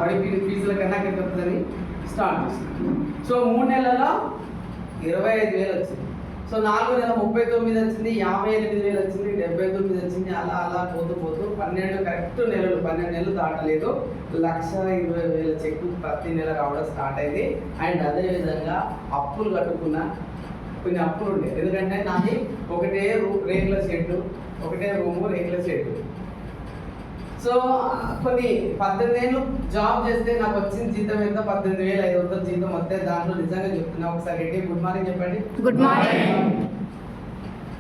బడి ఫీజుల కన్నా కట్టని స్టార్ట్ చేసింది. సో 3 నెలల్లో 25,000 వచ్చింది. సో 4 నెలల 39 వచ్చింది, 58,000 వచ్చింది, 79 వచ్చింది. అలా అలా పోతూ 12 కరెక్ట్ నెలలు, 12 నెలలు దాటలేదు, 1,20,000 చెక్ ప్రతి నెల రావడం స్టార్ట్ అయింది. అండ్ అదేవిధంగా అప్పులు కట్టుకున్న కొన్ని అప్పులు ఉండే, ఎందుకంటే నాది ఒకటే రేకుల షెడ్, ఒకటే రూము రేకుల షెడ్. సో కొన్ని 18 ఏళ్ళు జాబ్ చేస్తే నాకు వచ్చిన జీతం ఎంత? 18,500 జీతం వస్తే దాంట్లో నిజంగా చెప్తున్నా, ఒకసారి ఏంటి గుడ్ మార్నింగ్ చెప్పండి. Good morning.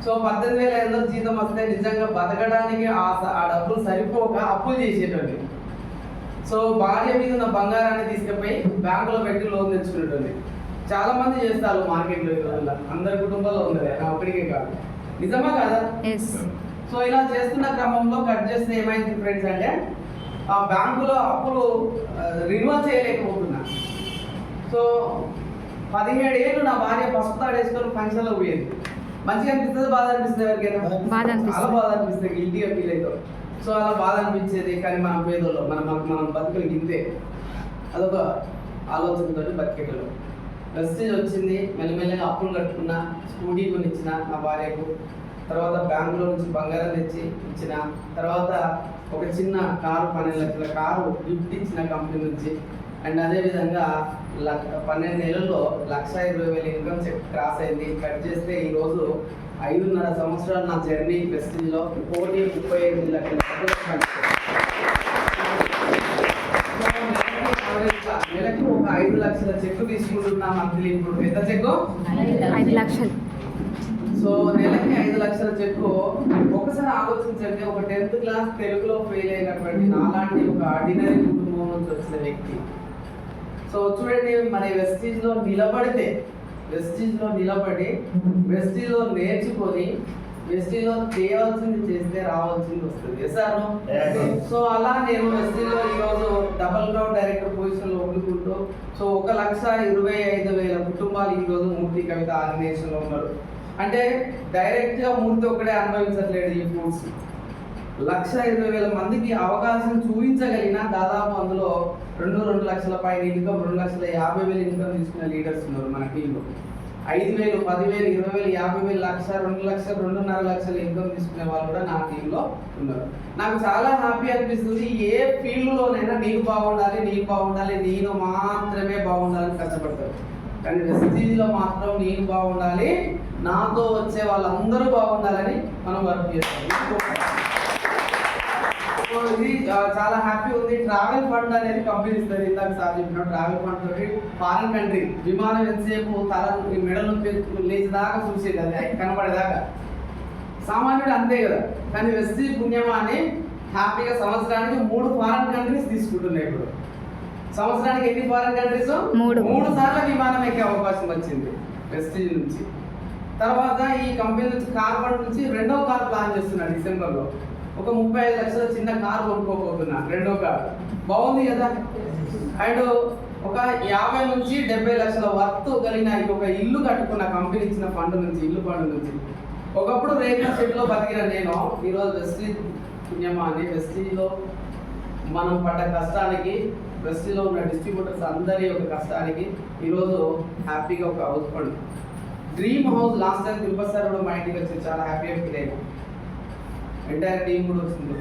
సో 18,500 జీతం వస్తే నిజంగా బతకడానికి ఆ డబ్బులు సరిపోక అప్పులు చేసేటండి. సో భార్య మీద ఉన్న బంగారాన్ని తీసుకుపోయి బ్యాంకులో పెట్టి లోన్ తెచ్చుకునేటండి. చాలా మంది చేస్తారు మార్కెట్లో, ఈ రోజుల్లో అందరి కుటుంబాల్లో ఉంది, నా ఒక్కడికే కాదు. నిజమా కాదా? సో ఇలా చేస్తున్న క్రమంలో కట్ చేస్తే ఏమైంది ఫ్రెండ్స్ అంటే, ఆ బ్యాంకులో అప్పులు రిన్యూవల్ చేయలేకపోతున్నా. సో 17 ఏళ్ళు నా భార్య పసుపు తాడేసుకొని ఫంక్షన్లో పోయేది. మంచిగా అనిపిస్తుంది, బాధ అనిపిస్తుంది? ఎవరికైనా చాలా బాధ అనిపిస్తుంది, గిల్టీగా ఫీల్ అవుతాం. సో అలా బాధ అనిపించేది. కానీ మనం పేదోళ్ళం, మనం బతుకులు గింతే, అదొక ఆలోచనతో బతికేటోళ్ళు. వెస్టేజ్ వచ్చింది, మెల్లమెల్లగా అప్పులు కట్టుకున్నా, స్కూటీ కొనిచ్చిన నా భార్యకు. తర్వాత బ్యాంకులో నుంచి బంగారం తెచ్చి ఇచ్చిన. తర్వాత ఒక చిన్న కారు, 12 లక్షల కారు గిఫ్ట్ ఇచ్చిన కంపెనీ నుంచి. అండ్ అదేవిధంగా 12 నెలల్లో 1,20,000 ఇన్కమ్ చెక్ క్రాస్ అయింది. కట్ చేస్తే ఈరోజు 5.5 సంవత్సరాలు నా జర్నీ ప్రెస్టీజ్లో 1,35 లక్షల నెలకు ఒక 5 లక్షల చెక్ తీసుకుంటున్నా మంత్లీ. ఇప్పుడు ఎంత చెక్కు? 5 లక్షలు. సో నెలకి 5 లక్షల చెక్కు. ఒకసారి ఆలోచించండి, ఒక 10th క్లాస్ తెలుగులో ఫెయిల్ అయినటువంటి నాలాంటి ఒక ఆర్డినరీ కుటుంబం నుంచి వచ్చిన వ్యక్తి. సో చూడండి, మరి వెస్టీజ్లో నిలబడి వెస్టీజ్లో నేర్చుకొని వెస్టీజ్లో చేయవలసింది చేస్తే రావాల్సింది వస్తుంది. సార్ సో అలా నేను వెస్టీజ్లో ఈరోజు డబల్ గ్రౌండ్ డైరెక్టర్ పొజిషన్లో ఉండుకుంటూ, సో 1,25,000 కుటుంబాలు ఈరోజు మూర్తి కవిత ఆర్గనైజేషన్లో ఉన్నారు. అంటే డైరెక్ట్గా మూర్తి ఒక్కడే అనుభవించట్లేదు ఈ ఫుడ్స్. 1,20,000 మందికి అవకాశం చూపించగలిగిన దాదాపు అందులో 2 లక్షల పైన ఇన్కమ్, 2,50,000 ఇన్కమ్ తీసుకునే లీడర్స్ ఉన్నారు మన టీంలో. 5,000, 10,000, 20,000, 50,000, 1,00,000, 2 లక్షలు, 2.5 లక్షల ఇన్కమ్ తీసుకునే వాళ్ళు కూడా నా టీంలో ఉన్నారు. నాకు చాలా హ్యాపీ అనిపిస్తుంది. ఏ ఫీల్డ్లోనైనా నీకు బాగుండాలి, నేను మాత్రమే బాగుండాలని కష్టపడతారు. కానీ వెస్టీజ్లో మాత్రం నేను బాగుండాలి, నాతో వచ్చే వాళ్ళందరూ బాగుండాలని మనం వర్క్ చేస్తాం. సో ఇది చాలా హ్యాపీ ఉంది. ట్రావెల్ ఫండ్ అనేది కంపెనీ ఇస్తుంది. ఇందాక సార్ చెప్పిన ట్రావెల్ ఫండ్ తోటి ఫారెన్ కంట్రీ విమానం ఎంతసేపు తల మెడలు లేచేదాకా చూసేది, అది కనపడేదాకా సామాన్యుడు అంతే కదా. కానీ వెస్టీజ్ పుణ్యమా అని హ్యాపీగా సంవత్సరానికి 3 ఫారెన్ కంట్రీస్ తీసుకుంటున్నాయి. ఇప్పుడు సంవత్సరానికి ఎన్ని ఫారెన్ కంట్రీస్? 3 సార్లు విమానం ఎక్కే అవకాశం వచ్చింది వెస్టీజ్ నుంచి. తర్వాత ఈ కంపెనీ నుంచి కార్ ఫండ్ నుంచి 2వ కార్ ప్లాన్ చేస్తున్నాడు డిసెంబర్లో. ఒక 35 లక్షల చిన్న కారు కొనుక్కోబోతున్నా, 2వ కార్. బాగుంది కదా. అండ్ ఒక 50 నుంచి 70 లక్షల వర్త్ కలిగిన ఒక ఇల్లు కట్టుకున్న కంపెనీ ఇచ్చిన ఫండ్ నుంచి, ఇల్లు ఫండ్ నుంచి. ఒకప్పుడు రేకుల షెడ్లో బతికిన నేను ఈరోజు వెస్టీజ్ పుణ్యమా అని వెస్టీజ్లో మనం పడ్డ కష్టానికి, వెస్టీజ్లో ఉన్న డిస్ట్రిబ్యూటర్స్ అందరి యొక్క కష్టానికి ఈరోజు హ్యాపీగా ఒక house fund, dream house. Last time Tirupati sir కూడా మా ఇంటికి వచ్చి చాలా హ్యాపీగా ఫీల్ అయ్యాను. ఎంటైర్ టీం కూడా వచ్చింది.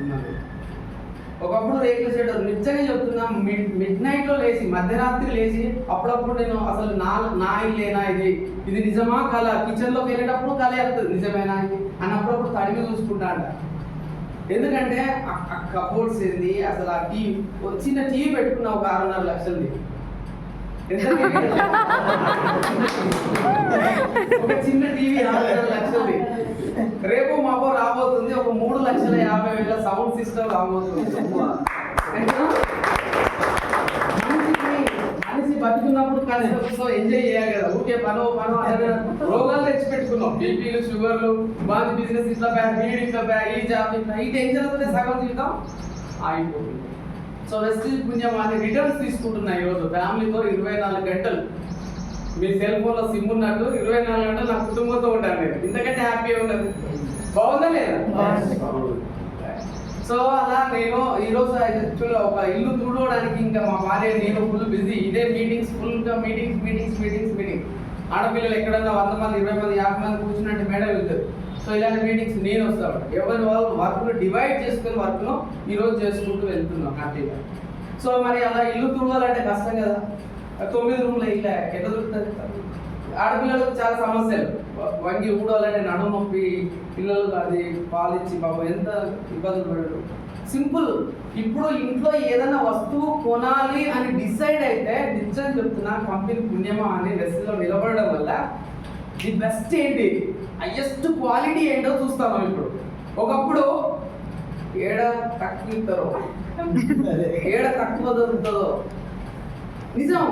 ఒకప్పుడు రేకుల షెడ్ నిజంగా చెప్తున్నా, మిడ్ నైట్లో లేచి, మధ్యరాత్రి లేచి, అప్పుడప్పుడు నేను అసలు నా ఇల్లేనా ఇది నిజమా కళ, కిచెన్లోకి వెళ్ళేటప్పుడు కళ వస్తుంది నిజమేనా అన్నప్పుడప్పుడు తడిమి చూసుకుంటా అంట. ఎందుకంటే ఆ కబోర్డ్స్ ఏంది, అసలు ఆ టీవీ, చిన్న టీవీ పెట్టుకున్నా ఒక 6.5 లక్షలది. ఒక చిన్న టీవీ 6.5 లక్షలది. రేపు మాపో రాబోతుంది ఒక 3,50,000 సౌండ్ సిస్టమ్ రాబోతుంది. మనిషి బతుకున్నప్పుడు కష్టంతో ఎంజాయ్ చేయాలి కదా. ఊకే పనో రోగాలు తెచ్చి పెట్టుకున్నాం, బీపీలు, షుగర్లు, బాగా బిజినెస్ ఇట్లా వీడి ఇట్లా ఈ జాబ్ ఇట్లా ఈ టెన్షన్ సగం జీవితం ఆగిపోతుంది. సో వెస్టీజ్ పుణ్యం అని రిటర్న్స్ తీసుకుంటున్నా ఈరోజు ఫ్యామిలీతో 24 గంటలు. మీ సెల్ ఫోన్లో సిమ్ ఉన్నట్టు 24 గంటలు నా కుటుంబంతో ఉంటాను నేను. ఇంతకంటే హ్యాపీగా ఉన్నది బాగుందా లేదా? సో అలా నేను ఈరోజు యాక్చువల్గా ఒక ఇల్లు చూడడానికి ఇంకా మా భార్య నేను ఫుల్ బిజీ, ఇదే మీటింగ్స్, ఫుల్గా మీటింగ్స్. ఆడపిల్లలు ఎక్కడన్నా 100 మంది 20 మంది 50 మంది కూర్చున్నట్టు మేడం వెళ్తారు. సో ఇలాంటి మీటింగ్స్ నేను వస్తాను. ఎవరి వాళ్ళు వర్క్ను డివైడ్ చేసుకుని వర్క్ను ఈరోజు చేసుకుంటూ వెళ్తున్నాం హ్యాపీగా. సో మరి అలా ఇల్లు తుడవాలంటే కష్టం కదా, 9 రూమ్ల ఇల్లు ఎట్లా దొరుకుతుంది? ఆడపిల్లలకు చాలా సమస్యలు, వంగి ఊడాలంటే నడుము నొప్పి, పిల్లలు అది పాలిచ్చి బాబు ఎంత ఇబ్బందులు పడరు. సింపుల్, ఇప్పుడు ఇంట్లో ఏదైనా వస్తువు కొనాలి అని డిసైడ్ అయితే నిజం చెప్తున్నా కంపెనీ పుణ్యమా అని వెస్ట్లో నిలబడడం వల్ల ది బెస్ట్ ఏంటి, హైయెస్ట్ క్వాలిటీ ఏంటో చూస్తాం. ఇప్పుడు ఒకప్పుడు ఏడ తక్కువ ఇస్తారో ఏడ తక్కువ దొరుకుతుందో నిజం.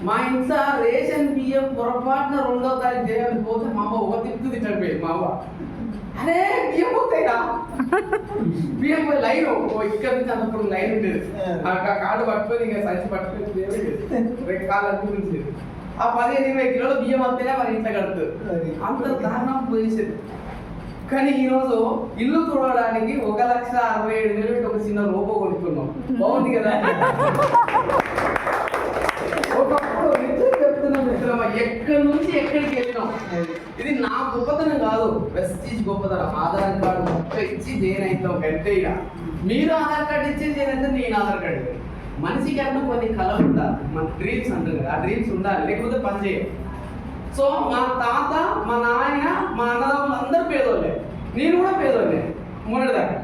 మా ఇంట్లో రేషన్ బియ్యం పొరపాటున 2వ తారీఖు చేయడానికి పోతే మా అమ్మ ఒక తిప్పు తిట్టడిపోయింది. మా అమ్మ అరే బియ్యం పోతాయిరా, బియ్యం పోయి లైన్ ఇక్కడ నుంచి అన్నప్పుడు లైన్ ఉండేది. ఆ కార్డు పట్టుకొని ఇంకా సంచి పట్టుకొని 2 కాళ్ళు అనుకుంటుంది. ఆ 15-20 కిలోల బియ్యం వస్తేనే మరి ఇంట్లో కడుతుంది. అంత దారుణం పోయేసేది. కానీ ఈరోజు ఇల్లు చూడడానికి 1,67,000 ఒక చిన్న రోబో కొనుక్కున్నాం. బాగుంది కదా. ఒకప్పుడు నిజం చెప్తున్నాం మిత్రమా, ఎక్కడి నుంచి ఎక్కడికి వెళ్ళినాం. ఇది నా గొప్పతనం కాదు, వెస్టీజ్ గొప్పతనం. ఆధార్ కార్డు మొత్తం ఇచ్చి జైన్ అవుతాం కంటే. ఇక మీరు ఆధార్ కార్డు ఇచ్చి జైన్ అయితే నేను ఆధార్ కార్డు. మనిషికి అంటే కొన్ని కళలు ఉండాలి, మన డ్రీమ్స్ అంటారు కదా, ఆ డ్రీమ్స్ ఉండాలి, లేకపోతే పని చేయాలి. సో మా తాత, మా నాయన, మా అన్నదమ్ములు అందరూ పేదోళ్ళే, నేను కూడా పేదోళ్ళే మొన్నటిదాకా.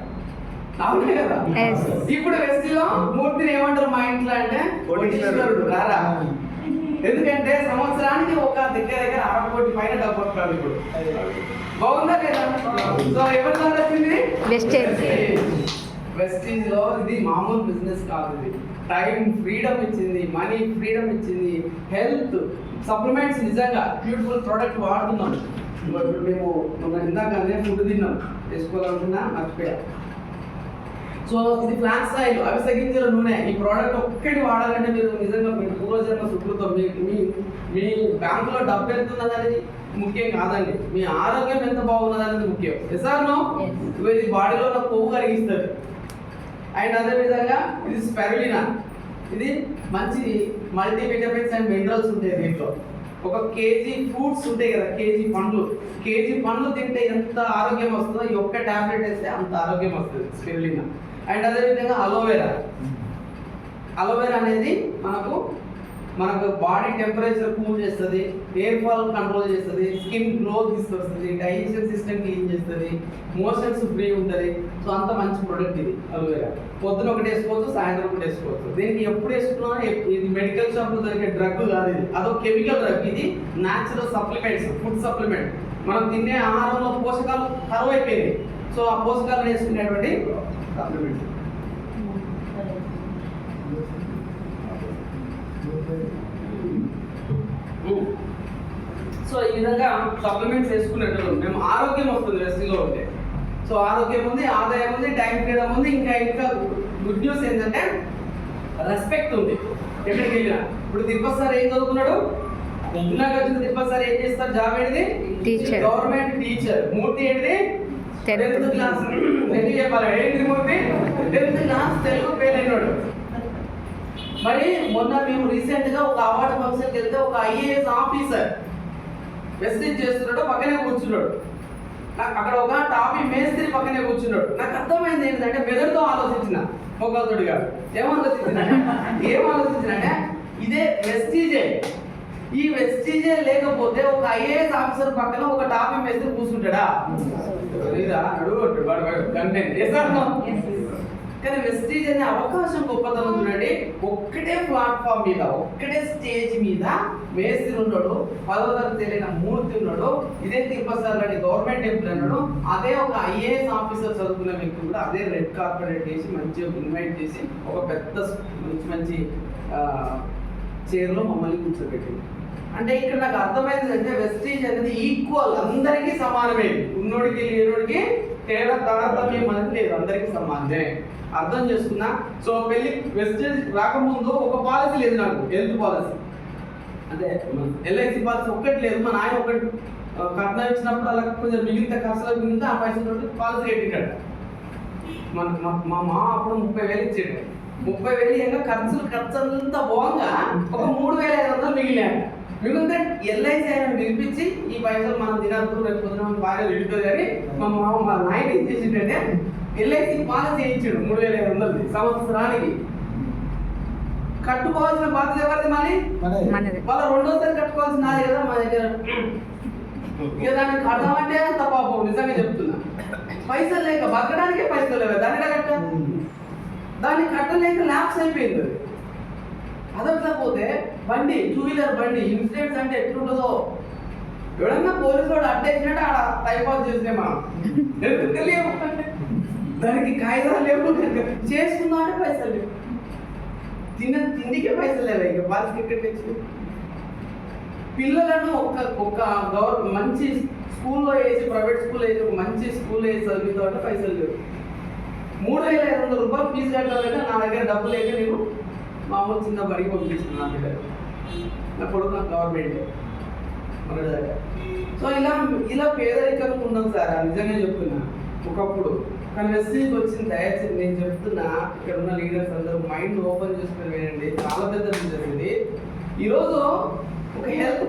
అవునే కదా. ఇప్పుడు వెస్టీలో మూర్తిని ఏమంటారు మా ఇంట్లో అంటే కోటీశ్వరుడు రారా. ఎందుకంటే సంవత్సరానికి ఒక దగ్గర 60 కోట్ల పైన డబ్బు వస్తారు. ఇప్పుడు బాగుందా లేదా? సో ఎవరి ద్వారా వచ్చింది? వెస్టీజ్ లో. ఇది మామూలు బిజినెస్ కాదు, ఇది టైం ఫ్రీడమ్ ఇచ్చింది, మనీ ఫ్రీడమ్ ఇచ్చింది, హెల్త్ సప్లిమెంట్స్. నిజంగా బ్యూటిఫుల్ ప్రోడక్ట్ వాడుతున్నాం. ఇప్పుడు మేము ఇందాకనే ఫుడ్ తిన్నాం, తీసుకోవాలనుకున్నా మర్చిపోయా. సో ఇది ఫ్లాక్స్ ఆయిల్, అవిసె గింజల నూనె. ఈ ప్రోడక్ట్ ఒక్కటి వాడాలంటే మీరు నిజంగా మీ పూర్వజన్మ సుకృతం. మీ బ్యాంకులో డబ్బు ఎంత ఉన్నదనేది ముఖ్యం కాదండి, మీ ఆరోగ్యం ఎంత బాగున్నదనేది ముఖ్యం. ఎసార్నో ఇది బాడీలో ఉన్న కొవ్వు కరిగిస్తుంది. అండ్ అదేవిధంగా ఇది స్పెరులినా, ఇది మంచి మల్టీ విటమిన్స్ అండ్ మినరల్స్ ఉంటాయి దీంట్లో. 1 కేజీ ఫ్రూట్స్ ఉంటాయి కదా, కేజీ పండ్లు తింటే ఎంత ఆరోగ్యం వస్తుందో ఈ ఒక్క టాబ్లెట్ వేస్తే అంత ఆరోగ్యం వస్తుంది స్పెరులినా. అండ్ అదేవిధంగా అలోవెరా అనేది మనకు బాడీ టెంపరేచర్ కూల్ చేస్తుంది, హెయిర్ ఫాల్ కంట్రోల్ చేస్తుంది, స్కిన్ గ్రోత్ తీసుకొస్తుంది, డైజెషన్ సిస్టమ్ క్లీన్ చేస్తుంది, మోషన్స్ ఫ్రీ ఉంటుంది. సో అంత మంచి ప్రోడక్ట్ ఇది అలోవెరా. పొద్దున ఒకటి వేసుకోవచ్చు, సాయంత్రం ఒకటి వేసుకోవచ్చు. దీనికి ఎప్పుడు వేసుకున్నా ఇది మెడికల్ షాప్లో దొరికే డ్రగ్ కాదు, ఇది అదో కెమికల్ డ్రగ్. ఇది న్యాచురల్ సప్లిమెంట్స్, ఫుడ్ సప్లిమెంట్. మనం తినే ఆహారంలో పోషకాలు కరువైపోయింది. సో ఆ పోషకాలు వేసుకునేటువంటి సప్లిమెంట్. సో ఈ విధంగా సప్లిమెంట్స్ వేసుకునేటప్పుడు మేము ఆరోగ్యం వస్తుంది వెస్టీలో ఉంటే. సో ఆరోగ్యం ఉంది, ఆదాయం ఉంది, టైం ఫ్రీడమ్ ఉంది. ఇంకా గుడ్ న్యూస్ ఏంటంటే రెస్పెక్ట్ ఉంది ఎక్కడికి వెళ్ళినా. ఇప్పుడు తిరుపతి సార్ ఏం చదువుకున్నాడు? ఇందాక వచ్చిన తిరుపతి సార్ ఏం చేస్తారు? జాబ్ ఏంటిది? Government teacher. మూర్తి ఏంటిది? 10th class. తెలుగు చెప్పాలి. ఏంటి మూర్తి? 10th క్లాస్ తెలుగు ఫెయిల్ అయినాడు. మరి మొన్న మేము రీసెంట్ గా ఒక అవార్డు ఫంక్షన్కి వెళ్తే ఒక IAS ఆఫీసర్ వెస్టీజ్ చేస్తున్నాడు, పక్కనే కూర్చున్నాడు. నాకు అక్కడ ఒక టాపీ మేస్త్రి పక్కనే కూర్చున్నాడు. నాకు అర్థమైంది ఏంటంటే మెదడుతో ఆలోచించిన మొగ్గలతోటి కాదు. ఏం ఆలోచించినంటే ఇదే వెస్టీజే. ఈ వెస్టీజే లేకపోతే ఒక IAS ఆఫీసర్ పక్కన ఒక టాపీ మేస్త్రి కూర్చుంటాడా? కానీ వెస్టీజ్ అనే అవకాశం గొప్పతనం చూడండి. ఒక్కటే ప్లాట్ఫామ్ మీద, ఒక్కటే స్టేజ్ మీద మేస్త్రి ఉన్నాడు, 10వ తరగతి తెలియన మూర్తి ఉన్నాడు, ఇదే తిరుపతి సార్ లాంటి గవర్నమెంట్ ఎంప్లాయ్ ఉన్నాడు, అదే ఒక IAS ఆఫీసర్ చదువుకున్న వ్యక్తి కూడా అదే రెడ్ కార్పెట్ చేసి మంచిగా ఇన్వైట్ చేసి ఒక పెద్ద మంచి చైర్లో మమ్మల్ని కూర్చోబెట్టింది. అంటే ఇక్కడ నాకు అర్థమైంది అంటే వెస్టీజ్ అనేది ఈక్వల్, అందరికీ సమానమే. ఉన్నోడికి లేనోడికి తేడా తారతమ్యం అనేది లేదు, అందరికీ సమానమే. అర్థం చేసుకున్నా. సో పెళ్లి వెస్టేజ్ రాకముందు ఒక పాలసీ లేదు నాకు, హెల్త్ పాలసీ. అంటే LIC పాలసీ ఒక్కటి లేదు. మా నాయన ఒకటి కట్నం ఇచ్చినప్పుడు అలా కొంచెం మిగిలితే ఖర్చులకు మిగిలితే ఆ పైసలు పాలసీ కట్టింటాడు. మా మామ అప్పుడు 30,000 ఇచ్చాడు. 30,000 ఇంకా ఖర్చు అంతా పోగా ఒక 3,500 మిగిలితే ఎల్ఐసి ఆయన పిలిపించి ఈ పైసలు మనం తినద్దు, రేపు పొద్దున బాగా విడిపోదు కానీ మా నాయన ఏం చేసిండే ఎల్ఐసి పాలసీ చేయించాడు 3,500 సంవత్సరానికి. కట్టుకోవాల్సిన బాధ్యత ఎవరిది? మళ్ళీ రెండోసారి కట్టుకోవాల్సిన నాది కదా మా దగ్గర. ఇక దాన్ని కడదామంటే అంత పాపం, నిజంగా చెప్తున్నా. పైసలు లేక బతకడానికే పైసలు లేవు, దాన్ని కట్టలేక ల్యాప్స్ అయిపోయింది. అదట్లా పోతే బండి, 2-వీలర్ బండి ఇన్సిడెంట్స్ అంటే ఎట్లుంటుందో. ఎవడన్నా పోలీసు వాడు అడ్డేసినట్టు ఆడ టైపాస్ చేస్తే మనం లేవు, దానికి కాగితాలు లేవు, చేసుకుందాం అంటే పైసలు లేవు, తిండికే పైసలు లేవు. ఇక బాల్స్ క్రికెట్ తెచ్చి పిల్లలను ఒక మంచి స్కూల్లో వేసి, ప్రైవేట్ స్కూల్లో వేసి, ఒక మంచి స్కూల్లో వేసి చదివితో అంటే పైసలు లేవు. 3,500 రూపాయలు ఫీజు కట్టాలంటే నా దగ్గర డబ్బు లేక నేను మామూలు చిన్న బడికి పంపించిన నా దగ్గర. నా కొడుకు నాకు గవర్నమెంట్ మన దగ్గర. సో ఇలా పేదరికంగా ఉన్నాం సార్, నిజంగా చెప్తున్నా ఒకప్పుడు. కానీ మెసేజ్ వచ్చింది, దయచేసి నేను చెప్తున్నా, ఇక్కడ ఉన్న లీడర్స్ అందరూ మైండ్ ఓపెన్ చేసుకుని వినండి. చాలా పెద్ద బిజినెస్ ఇది. ఈరోజు ఒక హెల్త్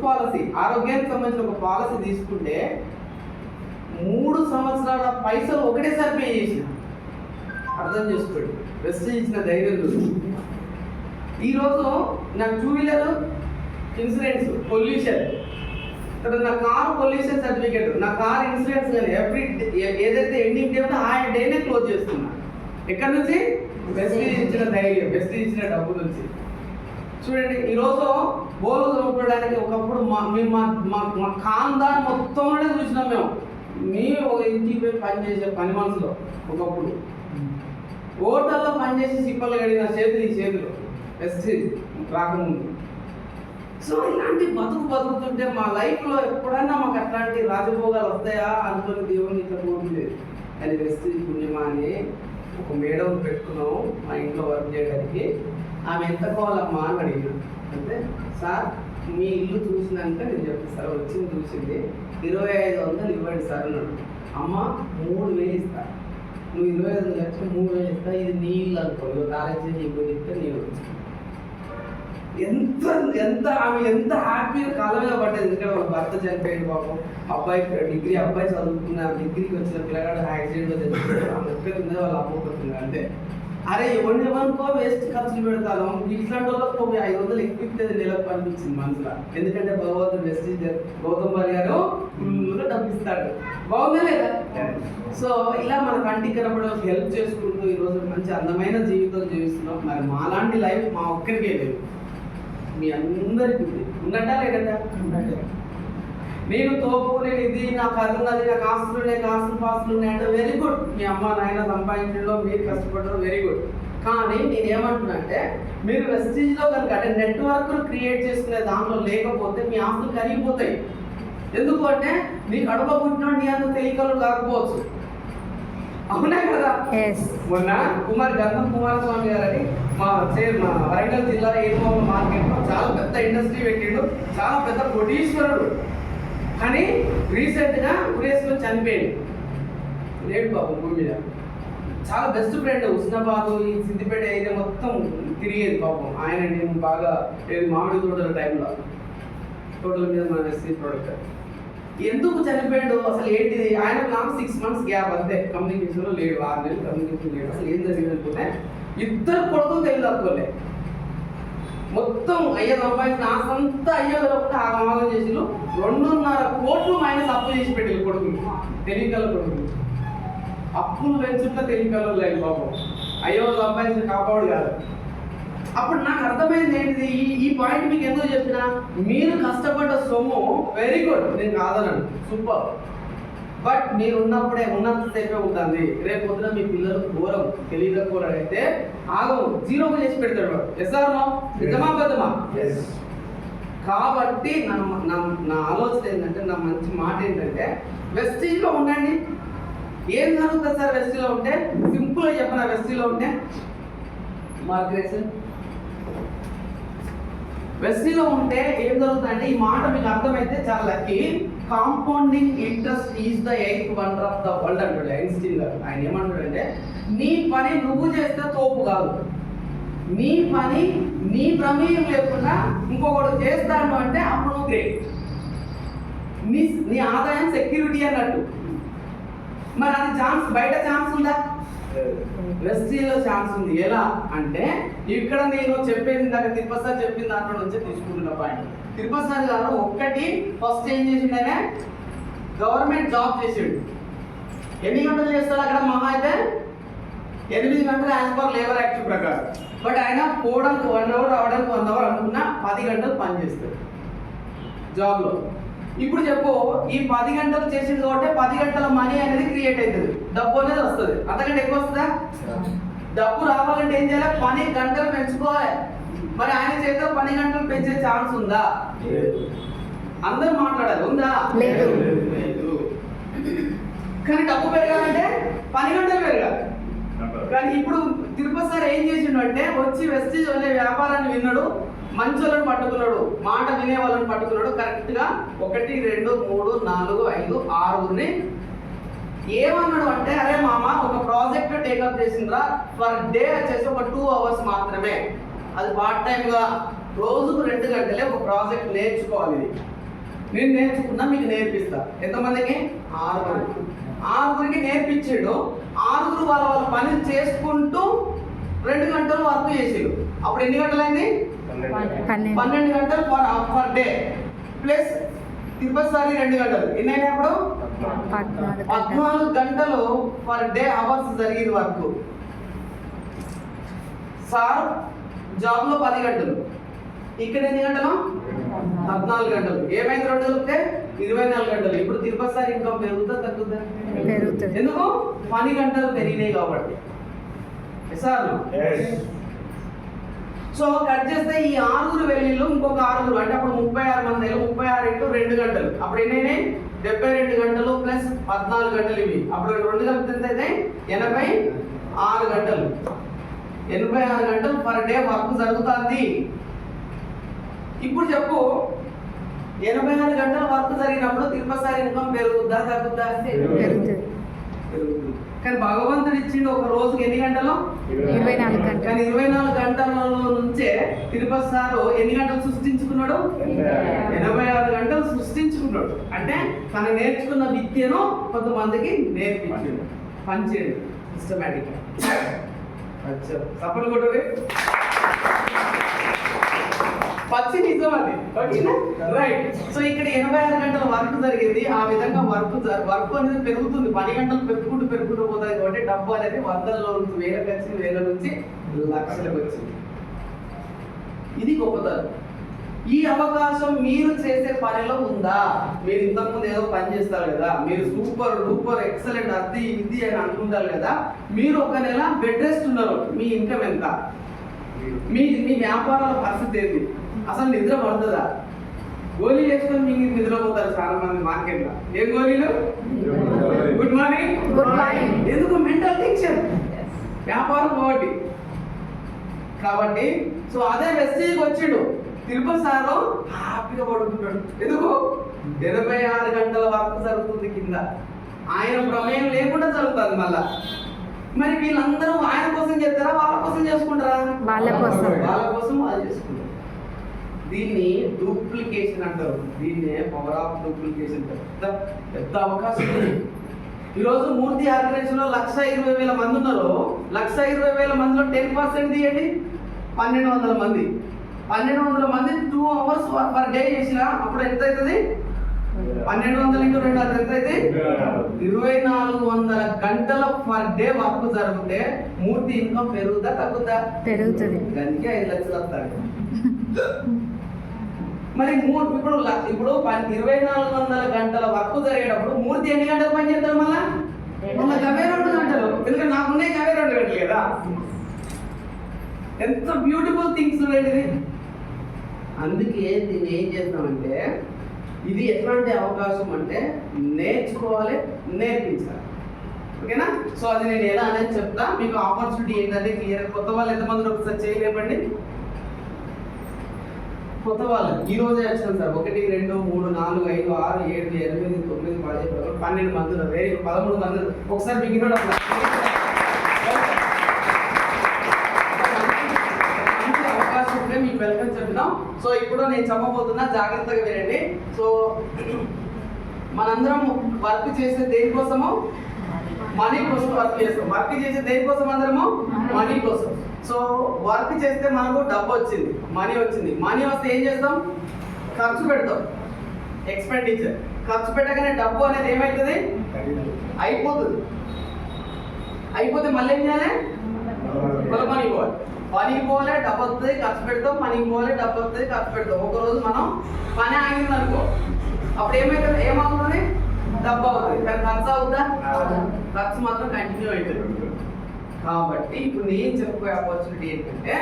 పాలసీ ఆరోగ్యానికి సంబంధించిన ఒక పాలసీ తీసుకుంటే 3 సంవత్సరాల పైసలు ఒకటేసారి పే చేసిన. అర్థం చేసుకోండి వెస్టేజ్ ఇచ్చిన ధైర్యం చూసి. ఈరోజు నా 2-వీలర్ ఇన్సూరెన్స్, పొల్యూషన్, తర్వాత నా కారు పొల్యూషన్ సర్టిఫికేట్, నా కార్ ఇన్సూరెన్స్ కానీ ఏదైతే ఎండింగ్ డే ఉందో ఆ డేనే క్లోజ్ చేస్తున్నా. ఎక్కడి నుంచి? వెస్టేజ్ ఇచ్చిన ధైర్యం, వెస్టేజ్ ఇచ్చిన డబ్బు నుంచి. చూడండి, ఈరోజు బోలు తోపడానికి ఒకప్పుడు మా ఖాందాన్ మొత్తంలోనే చూసినాం మేము ఒక ఇంటికి పోయి పనిచేసే పని మనసులో ఒకప్పుడు హోటల్లో పనిచేసి సిప్పలు కడిగిన చేతులు వెస్టేజ్ రాకముందు. సో ఇలాంటి బతుకుతుంటే మా లైఫ్లో ఎప్పుడైనా మాకు అట్లాంటి రాజభోగాలు వస్తాయా అనుకుని దేవుని ఇట్లా కోరుకోలేదు. అది వెస్టేజ్ పుణ్యమా అని ఒక మేడం పెట్టుకున్నాం మా ఇంట్లో వర్క్ చేయడానికి. ఆమె ఎంత కావాలమ్మా అని అడిగినా. అంటే సార్ మీ ఇల్లు చూసినాక నేను చెప్తాను సార్, చూసింది 2,500 ఇవ్వండి సార్ అన్నాడు. అమ్మ 3,000 ఇస్తా, నువ్వు 25 లక్షలు 3,000 ఇస్తా, ఇది నీ ఇల్లు అనుకో, కాలేజ్ నీకు ఇస్తే నేను ఆమె ఎంత హ్యాపీగా కాళ్ళ మీద పడ్డది. ఎందుకంటే వాళ్ళ భర్త చనిపోయింది పాపం. అబ్బాయి చదువుకున్న డిగ్రీకి వచ్చిన పిల్లగాడు యాక్సిడెంట్లో తెచ్చుకుంటాడు. ఆమె ఒక్కతుంది, వాళ్ళ అమ్మకపోతుంది. అంటే అరే ఎవరికో వేస్ట్ ఖర్చులు పెడతాను, ఇట్లాంటి వాళ్ళకి 500 ఎక్కువ ఇస్తుంది నెలకు అనిపించింది మనసులో. ఎందుకంటే భగవంతుడు వెస్టేజ్ గౌతమ్ బాలి గారు ఫుల్గా డబ్బిస్తాడు. బాగుందా లేదా? సో ఇలా మన కంటికి కనపడే హెల్ప్ చేసుకుంటూ ఈరోజు మంచి అందమైన జీవితం జీవిస్తున్నాం. మరి మాలాంటి లైఫ్ మా ఒక్కరికే లేదు, మీ అందరికీ ఉన్నట్టా లేదట? నేను తోపు, నేను ఇది, నాకు అది ఉన్నది, నాకు ఆస్తులు ఉన్నాయి, ఆస్తులు పాస్తులు ఉన్నాయి అంటే వెరీ గుడ్. మీ అమ్మ నాయన సంపాదించడంలో మీరు కష్టపడడం వెరీ గుడ్. కానీ నేనేమంటున్నా అంటే మీరు వెస్టేజ్లో కనుక అంటే నెట్వర్క్ క్రియేట్ చేసుకునే దాంట్లో లేకపోతే మీ ఆస్తులు కరిగిపోతాయి. ఎందుకు అంటే నీ కడుపు పుట్టిన నీ అంత తెలియకలు కాకపోవచ్చు, అవునా కదా? మొన్న గంధం కుమారస్వామి గారని మా వరంగల్ జిల్లా ఏర్మూల మార్కెట్లో చాలా పెద్ద ఇండస్ట్రీ పెట్టిండు, చాలా పెద్ద కోటీశ్వరుడు. కానీ రీసెంట్గా ఉరేసుకొని చనిపోయింది. లేడు బాబు భూమి మీద. చాలా బెస్ట్ ఫ్రెండ్, హుస్నాబాదు ఈ సిద్దిపేట ఏరియా మొత్తం తిరిగేది పాపం. ఆయన నేను బాగా మామిడి తోటల టైంలో తోటల మీద మన ఎస్సీ ప్రోడక్ట్. ఎందుకు చనిపోయాడు అసలు ఏంటిది? ఆయన నాకు 6 months గ్యాప్ అంతే, కమ్యూనికేషన్లో లేడు, 6 నెలలు కమ్యూనికేషన్ లేడు. అసలు ఏం జరిగిందనుకుంటే 2 కొడుకులు తెలియదు తక్కువలే. మొత్తం అయ్యా సంపాదించిన ఆ సొంత అయ్యో వెళ్ళకుండా ఆగమాగం చేసి 2.5 కోట్లు మైనస్ అప్పు చేసి పెట్టారు కొడుకులు, తెలియకల కొడుకులు. అప్పులు పెంచుంటే తెలియకలు లేదు బాబు, అయ్యో సంపాదించిన కాపాడు కాదు. అప్పుడు నాకు అర్థమైంది ఏంటిది, ఈ పాయింట్ మీకు ఎందుకు చెప్పినా, మీరు కష్టపడ్డ సొమ్ము వెరీ గుడ్, నేను కాదన్నాను, సూపర్. బట్ మీరు ఉన్నప్పుడే ఉన్నంతసేపే ఉంటుంది. రేపు పొద్దున మీ పిల్లలు ఘోరం తెలియకపోవడం అయితే ఆగం జీరోగా చేసి పెడతాడు. ఎస్ఆర్నో నిజమా బద్దమా? కాబట్టి నా ఆలోచన ఏంటంటే, నా మంచి మాట ఏంటంటే వెస్టీజ్లో ఉండండి. ఏం జరుగుతుంది సార్ వెస్టీలో ఉంటే? సింపుల్గా చెప్పిన, వెస్టీలో ఉంటే మార్గరేషన్ వెస్టీలో ఉంటే ఏం జరుగుతుందంటే, ఈ మాట మీకు అర్థమైతే చాలా lucky. Compounding interest is the 8th wonder of the world అంటాడు ఐన్స్టీన్ గారు. ఆయన ఏమంటాడంటే, నీ పని నువ్వు చేస్తే తోపు కాదు, నీ పని నీ ప్రమేయం లేకుండా ఇంకొకడు చేస్తాడు అంటే అప్పుడు నువ్వు గ్రేట్. నీ ఆదాయం సెక్యూరిటీ అన్నట్టు. మరి అది ఛాన్స్, బయట ఛాన్స్ ఉందా? వెస్టీలో ఛాన్స్ ఉంది. ఎలా అంటే, ఇక్కడ నేను చెప్పేది ఇందాక తిరుపతి సార్ చెప్పిన దాంట్లో నుంచే తీసుకుంటున్న పాయింట్. తిరుపతి సార్ గారు ఒక్కటి ఫస్ట్ ఏం చేసిండనే, గవర్నమెంట్ జాబ్ చేసాడు. ఎన్ని గంటలు చేస్తాడు అక్కడ? మహా అయితే 8 గంటలు యాజ్ పర్ లేబర్ యాక్ట్ ప్రకారం. బట్ ఆయన పోవడానికి 1 అవర్, రావడానికి 1 అవర్ అనుకున్న 10 గంటలు పని చేస్తాడు జాబ్లో. ఇప్పుడు చెప్పు, ఈ 10 గంటలు చేసింది కాబట్టి 10 గంటల మనీ అనేది క్రియేట్ అవుతుంది, డబ్బు అనేది వస్తుంది. అంతకంటే ఎక్కువ వస్తుందా? డబ్బు రావాలంటే ఏం చేయాలి? పని గంటలు పెంచుకోవాలి. మరి ఆయన చేతిలో 10 గంటలు పెంచే ఛాన్స్ ఉందా? అందరూ మాట్లాడాలి, ఉందా? లేదు. కానీ డబ్బు పెరగాలంటే 10 గంటలు పెరగాలి. కానీ ఇప్పుడు తిరుపతి సార్ ఏం చేసిండు అంటే, వచ్చి వెస్టీజ్ అనే వ్యాపారాన్ని విన్నాడు, మంచి వాళ్ళని పట్టుకున్నాడు, మాట వినే వాళ్ళని పట్టుకున్నాడు. కరెక్ట్గా 1, 2, 3, 4, 5, 6 ఏమన్నాడు అంటే, అరే మామ, ఒక ప్రాజెక్ట్ టేకప్ చేసిండ్రా, పర్ డే వచ్చేసి ఒక 2 అవర్స్ మాత్రమే, అది పార్ట్ టైంగా రోజుకు 2 గంటలే ఒక ప్రాజెక్ట్ నేర్చుకోవాలి. నేను నేర్చుకున్నా, మీకు నేర్పిస్తా. ఎంతమందికి? 6 నేర్పించాడు. 6 వాళ్ళ పని చేసుకుంటూ 2 గంటలు వర్క్ చేసాడు. అప్పుడు ఎన్ని గంటలైంది? 12 గంటలు పర్ డే. ప్లస్ తిరుపతి సారి 2 గంటలు. ఎన్ని అయినాయి అప్పుడు? 14 గంటలు పర్ డే అవర్స్ జరిగింది వర్క్. సార్ జాబ్ లో 10 గంటలు, ఇక్కడ ఎన్ని గంటలు? 14 గంటలు. ఏమైంది? 2 కలిపితే 24 గంటలు. ఇప్పుడు తిరుపతి సార్ ఇన్కమ్ పెరుగుతుందా తగ్గుతుందా? ఎందుకు? 10 గంటలు పెరిగినాయి కాబట్టి. సార్ సో కట్ చేస్తే ఈ 6 వెళ్ళిళ్ళు ఇంకొక 6, అంటే అప్పుడు 36 మంది, 36 ఇంటూ 2 గంటలు. అప్పుడు ఎన్నైనాయి? 72 గంటలు ప్లస్ 14 గంటలు ఇవి. అప్పుడు 2 కలిపితే ఎంత అయితే? 86 గంటలు. 86 గంటలు పర్ డే వర్క్ జరుగుతుంది. ఇప్పుడు చెప్పు, 86 గంటల వర్క్ జరిగినప్పుడు తిరుపతి సార్ ఇన్కమ్ పెరుగుద్దా తగ్గుద్దా? పెరుగుతుంది. కానీ భగవంతుడు ఇచ్చిండు ఒక రోజుకి ఎన్ని గంటలు? 24 గంటలు. కానీ 24 గంటల నుంచే తిరుపతి సార్ ఎన్ని గంటలు సృష్టించుకున్నాడు? 86 గంటలు సృష్టించుకున్నాడు. అంటే తను నేర్చుకున్న విద్యను కొంతమందికి నేర్పించాడు, పంచాడు సిస్టమేటిక్. సఫల్ కొట్టది పచ్చి నిజం అది. ఓకేనా? రైట్. సో ఇక్కడ 86 గంటల వర్క్ జరిగింది. ఆ విధంగా వర్క్ అనేది పెరుగుతుంది. 10 గంటలు పెరుగుకుంటూ పోతుంది కాబట్టి డబ్బు అనేది 100ల నుంచి 1000 వచ్చింది, 1000 నుంచి లక్షలకు వచ్చింది. ఇది గొప్పతనం. ఈ అవకాశం మీరు చేసే పనిలో ఉందా? మీరు ఇంతకుముందు ఏదో పని చేస్తారు కదా, మీరు సూపర్ డూపర్ ఎక్సలెంట్ అది ఇది అని అనుకుంటారు కదా. మీరు ఒక నెల బెడ్ రెస్ట్ ఉన్నారు, మీ ఇన్కమ్ ఎంత? మీ వ్యాపారాల పరిస్థితి ఏంటి? అసలు నిద్ర పడుతుందా? గోళీ వేసుకొని మీకు నిద్రపోతారు చాలా మంది మార్కెట్లో. ఏం గోళీలు? Good morning. ఎందుకు? మెంటల్ టెన్షన్, వ్యాపారం కాబట్టి. సో అదే వెస్టీజ్కి వచ్చిండు తిరుపతి సారు, హ్యాపీగా పడుకుంటాడు. ఎందుకు? 86 గంటల వర్క్ జరుగుతుంది కింద, ఆయన ప్రమేయం లేకుండా జరుగుతుంది. మళ్ళా మరి వీళ్ళందరూ ఆయన కోసం చేస్తారా, వాళ్ళ కోసం చేసుకుంటారా? వాళ్ళ కోసం వాళ్ళు చేసుకుంటారు. దీన్ని డూప్లికేషన్ అంటారు. దీన్నే పవర్ ఆఫ్ డూప్లికేషన్ అంటారు. పెద్ద అవకాశం ఉంది. ఈరోజు మూర్తి ఆర్గనైజేషన్ లో 1,20,000 మంది ఉన్నారు. 1,20,000 మందిలో 10% తీయండి, 1,200 మంది. 1,200 మంది 2 అవర్స్ పర్ డే చేసినా అప్పుడు ఎంత అవుతుంది? 1,200 ఇంటూ 2 ఎంత అయితే? 2,400 గంటల పర్ డే వర్క్ జరిగితే మూర్తి ఇన్కమ్ పెరుగుదా తగ్గుద్దా? పెరుగుతుంది. దానికి 5 లక్షలు వస్తాయి. మరి ఇప్పుడు 2,400 గంటల వర్క్ జరిగేటప్పుడు మూర్తి ఎన్ని గంటలు పని చేస్తారు? మళ్ళా 2 గంటలు. ఎందుకంటే నాకున్నాయి 2 గంటలు కదా. ఎంత బ్యూటిఫుల్ థింగ్స్ ఉండేది. అందుకే దీన్ని ఏం చేస్తామంటే, ఇది ఎట్లాంటి అవకాశం అంటే నేర్చుకోవాలి, నేర్పించాలి. ఓకేనా? సో అది నేను ఎలా అనేది చెప్తా. మీకు ఆపర్చునిటీ ఏంటంటే క్లియర్. కొత్త వాళ్ళు ఎంతమంది ఒకసారి చేయలేపండి. కొత్త వాళ్ళు ఈ రోజే వచ్చాను సార్ 1 2 3 4 5 6 7 8 9 10 12 మంది ఉన్నారు. వేరే 13 మంది ఉన్నారు. ఒకసారి బిగిన అవకాశం ఉంటే మీకు వెల్కమ్ చెప్తాం. సో ఇప్పుడు నేను చెప్పబోతున్నా, జాగ్రత్తగా వినండి. సో మనందరం వర్క్ చేసే దేనికోసము? మనీ కోసం వర్క్ చేస్తాం. వర్క్ చేసే దేనికోసం అందరము? మనీ కోసం. సో వర్క్ చేస్తే మనకు డబ్బు వచ్చింది, మనీ వచ్చింది. మనీ వస్తే ఏం చేస్తాం? ఖర్చు పెడతాం, ఎక్స్పెండిచర్. ఖర్చు పెట్టగానే డబ్బు అనేది ఏమవుతుంది? అయిపోతుంది. అయిపోతే మళ్ళీ ఏం చేయాలి? మళ్ళీ పనికి పోవాలి. పనికి పోవాలి, డబ్బు వస్తుంది, ఖర్చు పెడతాం. పనికి పోవాలి, డబ్బు వస్తుంది, ఖర్చు పెడతాం. ఒకరోజు మనం పని ఆగింది అనుకో, అప్పుడు ఏమవుతుంది? ఏమవుతుంది? డబ్బు అవుతుంది, కానీ ఖర్చు అవుతుందా? ఖర్చు మాత్రం కంటిన్యూ అవుతుంది. కాబట్టి ఇప్పుడు నేను చెప్పే ఆపర్చునిటీ ఏంటంటే,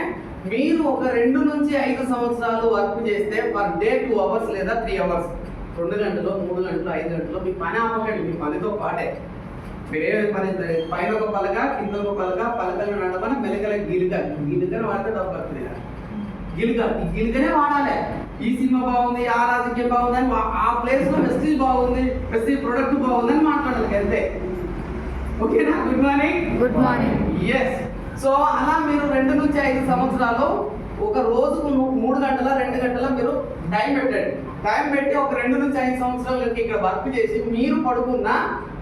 మీరు ఒక 2 నుంచి 5 సంవత్సరాలు వర్క్ చేస్తే పర్ డే 2 అవర్స్ లేదా 3 అవర్స్, 2 గంటలు 3 గంటలు 5 గంటలు మీ పని ఆపకండి. మీ పనితో పాటే మీరే పని, పైన ఒక పలక కింద ఒక పలక, పలకలు నడవన మెలకల గిలికని వాడితే డబ్బు వస్తుంది. ఈ గిలికనే వాడాలి. ఈ సినిమా బాగుంది, ఆ రాజకీయం బాగుంది అని ఆ ప్లేస్ లో వెస్టీజ్ బాగుంది, వెస్టీజ్ ప్రొడక్ట్ బాగుంది అని మాట్లాడాలి అంతే. ఓకేనా? Good morning. Good morning. Yes. So అలా మీరు 2 నుంచి 5 సంవత్సరాలు ఒక రోజుకు 3 గంటల 2 గంటల మీరు టైం పెట్టండి. టైం పెట్టి ఒక 2 నుంచి 5 సంవత్సరాలు ఇక్కడ వర్క్ చేసి మీరు పడుకున్నా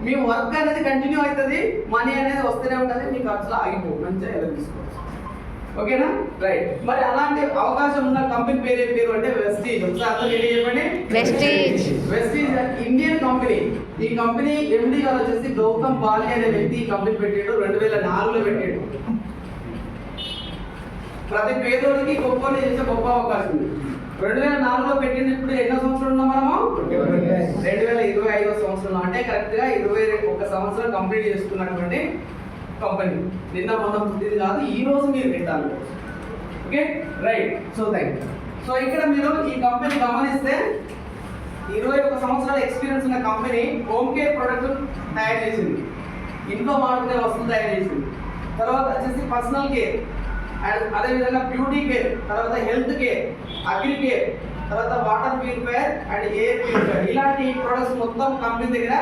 మీ వర్క్ అనేది కంటిన్యూ అవుతుంది, మనీ అనేది వస్తూనే ఉంటుంది, మీ ఖర్చులు ఆగిపోవు. మంచిగా ఎలా తీసుకోవచ్చు. ఓకేనా? రైట్. మరి అలాంటి అవకాశం ఉన్న కంపెనీ పేరు ఏం పేరు అంటే వెస్టీజ్. ఒకసారి అర్థం చెప్పండి. వెస్టీజ్. Vestige Indian company. ఈ కంపెనీ ఎండి గారు వచ్చేసి గౌతమ్ బాలి అనే వ్యక్తి ఈ కంపెనీ పెట్టాడు. 2004లో పెట్టాడు. ప్రతి పేదోడికి గొప్ప చేసే గొప్ప అవకాశం ఉంది. 2004లో పెట్టింది. ఇప్పుడు ఎన్నో సంవత్సరాలు ఉన్నాం మనము? 2025వ సంవత్సరంలో. అంటే కరెక్ట్ గా 21 సంవత్సరం కంప్లీట్ చేసుకున్నటువంటి కంపెనీ. నిన్న మొన్న పుట్టింది కాదు, ఈ రోజు మీరు పెట్టాలి. Okay, right. So thank you. So ఇక్కడ మీరు ఈ కంపెనీ గమనిస్తే 21 సంవత్సరాల ఎక్స్పీరియన్స్ ఉన్న కంపెనీ హోమ్ కేర్ ప్రొడక్ట్ తయారు చేసింది, ఇంట్లో వాడుకునే వస్తువులు తయారు చేసింది. తర్వాత వచ్చేసి పర్సనల్ కేర్, అండ్ అదేవిధంగా బ్యూటీ కేర్, తర్వాత హెల్త్ కేర్, అగ్రి కేర్, తర్వాత water purifier and air purifier. ఇలాంటి ప్రొడక్ట్స్ మొత్తం కంపెనీ దగ్గర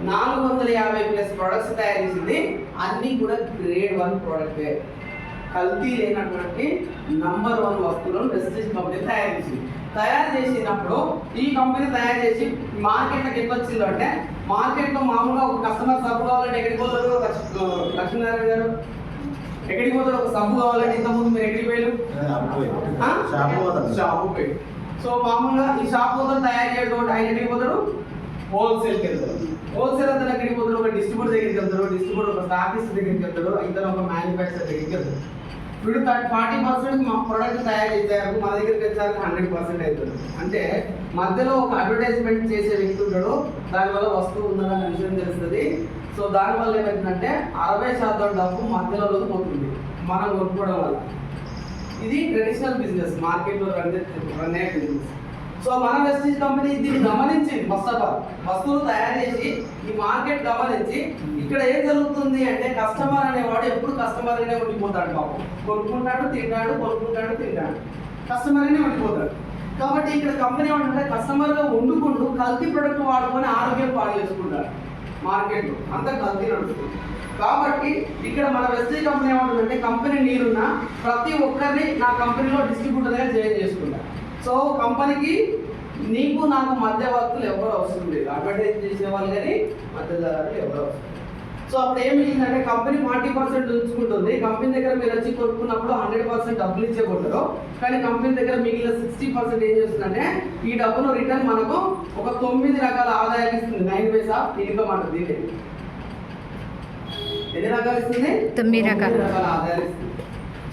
450+ ప్రొడక్ట్స్ తయారు చేసింది. అన్నీ కూడా గ్రేడ్ 1 ప్రోడక్ట్, కల్తీ లేనటువంటి నంబర్ 1 వస్తువులను వెస్టీజ్ కంపెనీ తయారు చేసింది. తయారు చేసినప్పుడు ఈ కంపెనీ తయారు చేసి మార్కెట్లోకి ఎట్లా వచ్చిందో అంటే, మార్కెట్లో మామూలుగా ఒక కస్టమర్ సబ్బు కావాలంటే ఎక్కడికి పోతారు? లక్ష్మీనారాయణ గారు ఎక్కడికి పోతారు? ఒక సబ్బు కావాలంటే ఇంతకుముందు మీరు ఎక్కడికి పోయారు? షాపు పోయి. సో మామూలుగా ఈ షాప్ పోతారు తయారు చేయడం, ఆయన ఎక్కడికి పోతాడు? హోల్సేల్కి వెళ్తారు. హోల్సేల్ అంతా ఎక్కడికి పోతాడు? ఒక డిస్ట్రిబ్యూటర్ దగ్గరికి వెళ్తాడు, డిస్ట్రిబ్యూటర్ ఒక స్టాకిస్ట్ దగ్గరికి వెళ్తాడు, ఇతను ఒక మ్యానుఫ్యాక్చర్ దగ్గరికి వెళ్తాడు. వీడు 40% మా ప్రొడక్ట్ తయారు చేశారు, మా దగ్గరికి వచ్చాక 100% అవుతుంది. అంటే మధ్యలో ఒక అడ్వర్టైజ్మెంట్ చేసే వ్యక్తి ఉంటాడు, దానివల్ల వస్తువు ఉందన్న విషయం తెలుస్తుంది. సో దానివల్ల ఏమైందంటే 60% డబ్బు మధ్యలో పోతుంది మనం కొనుక్కోవడం వల్ల. ఇది ట్రెడిషనల్ బిజినెస్, మార్కెట్లో రన్ అయ్యే బిజినెస్. సో మన వెస్టీజ్ కంపెనీ దీన్ని గమనించింది. ఫస్ట్ ఆఫ్ ఆల్ వస్తువులు తయారు చేసి ఈ మార్కెట్ గమనించి ఇక్కడ ఏం జరుగుతుంది అంటే, కస్టమర్ అనేవాడు ఎప్పుడు కస్టమర్ అనే ఉండిపోతాడు. పాపం కొనుక్కుంటాడు, తింటాడు, కొనుక్కుంటాడు, తింటాడు, కస్టమర్ అనే ఉండిపోతాడు. కాబట్టి ఇక్కడ కంపెనీ ఏమంటే, కస్టమర్గా వండుకుంటూ కల్తీ ప్రొడక్ట్ వాడుకొని ఆరోగ్యం పాడు చేసుకుంటారు. మార్కెట్లో అంతా కల్తీ నడుస్తుంది. కాబట్టి ఇక్కడ మన వెస్టీజ్ కంపెనీ ఏమంటుందంటే, కంపెనీ నీరున్న ప్రతి ఒక్కరిని నా కంపెనీలో డిస్ట్రిబ్యూటర్గా జాయిన్ చేసుకుంటారు. సో కంపెనీకి నీకు నాకు మధ్యవర్తులు ఎవరు అవసరం లేదు, అడ్వర్టైజ్ చేసేవాళ్ళు కానీ మధ్యధరలు ఎవరు అవసరం. సో అప్పుడు ఏం చేసిందంటే, కంపెనీ 40% ఉంచుకుంటుంది. కంపెనీ దగ్గర మీరు వచ్చి కొనుక్కున్నప్పుడు 100% డబ్బులు ఇచ్చేకుంటారు, కానీ కంపెనీ దగ్గర మిగిలిన 60% ఏం చేస్తుందంటే, ఈ డబ్బును రిటర్న్ మనకు ఒక 9 రకాల ఆదాయాలు ఇస్తుంది. 9 ways of income అంటుంది. ఎన్ని రకాలు ఇస్తుంది? 9 రకాల ఆదాయాలు ఇస్తుంది.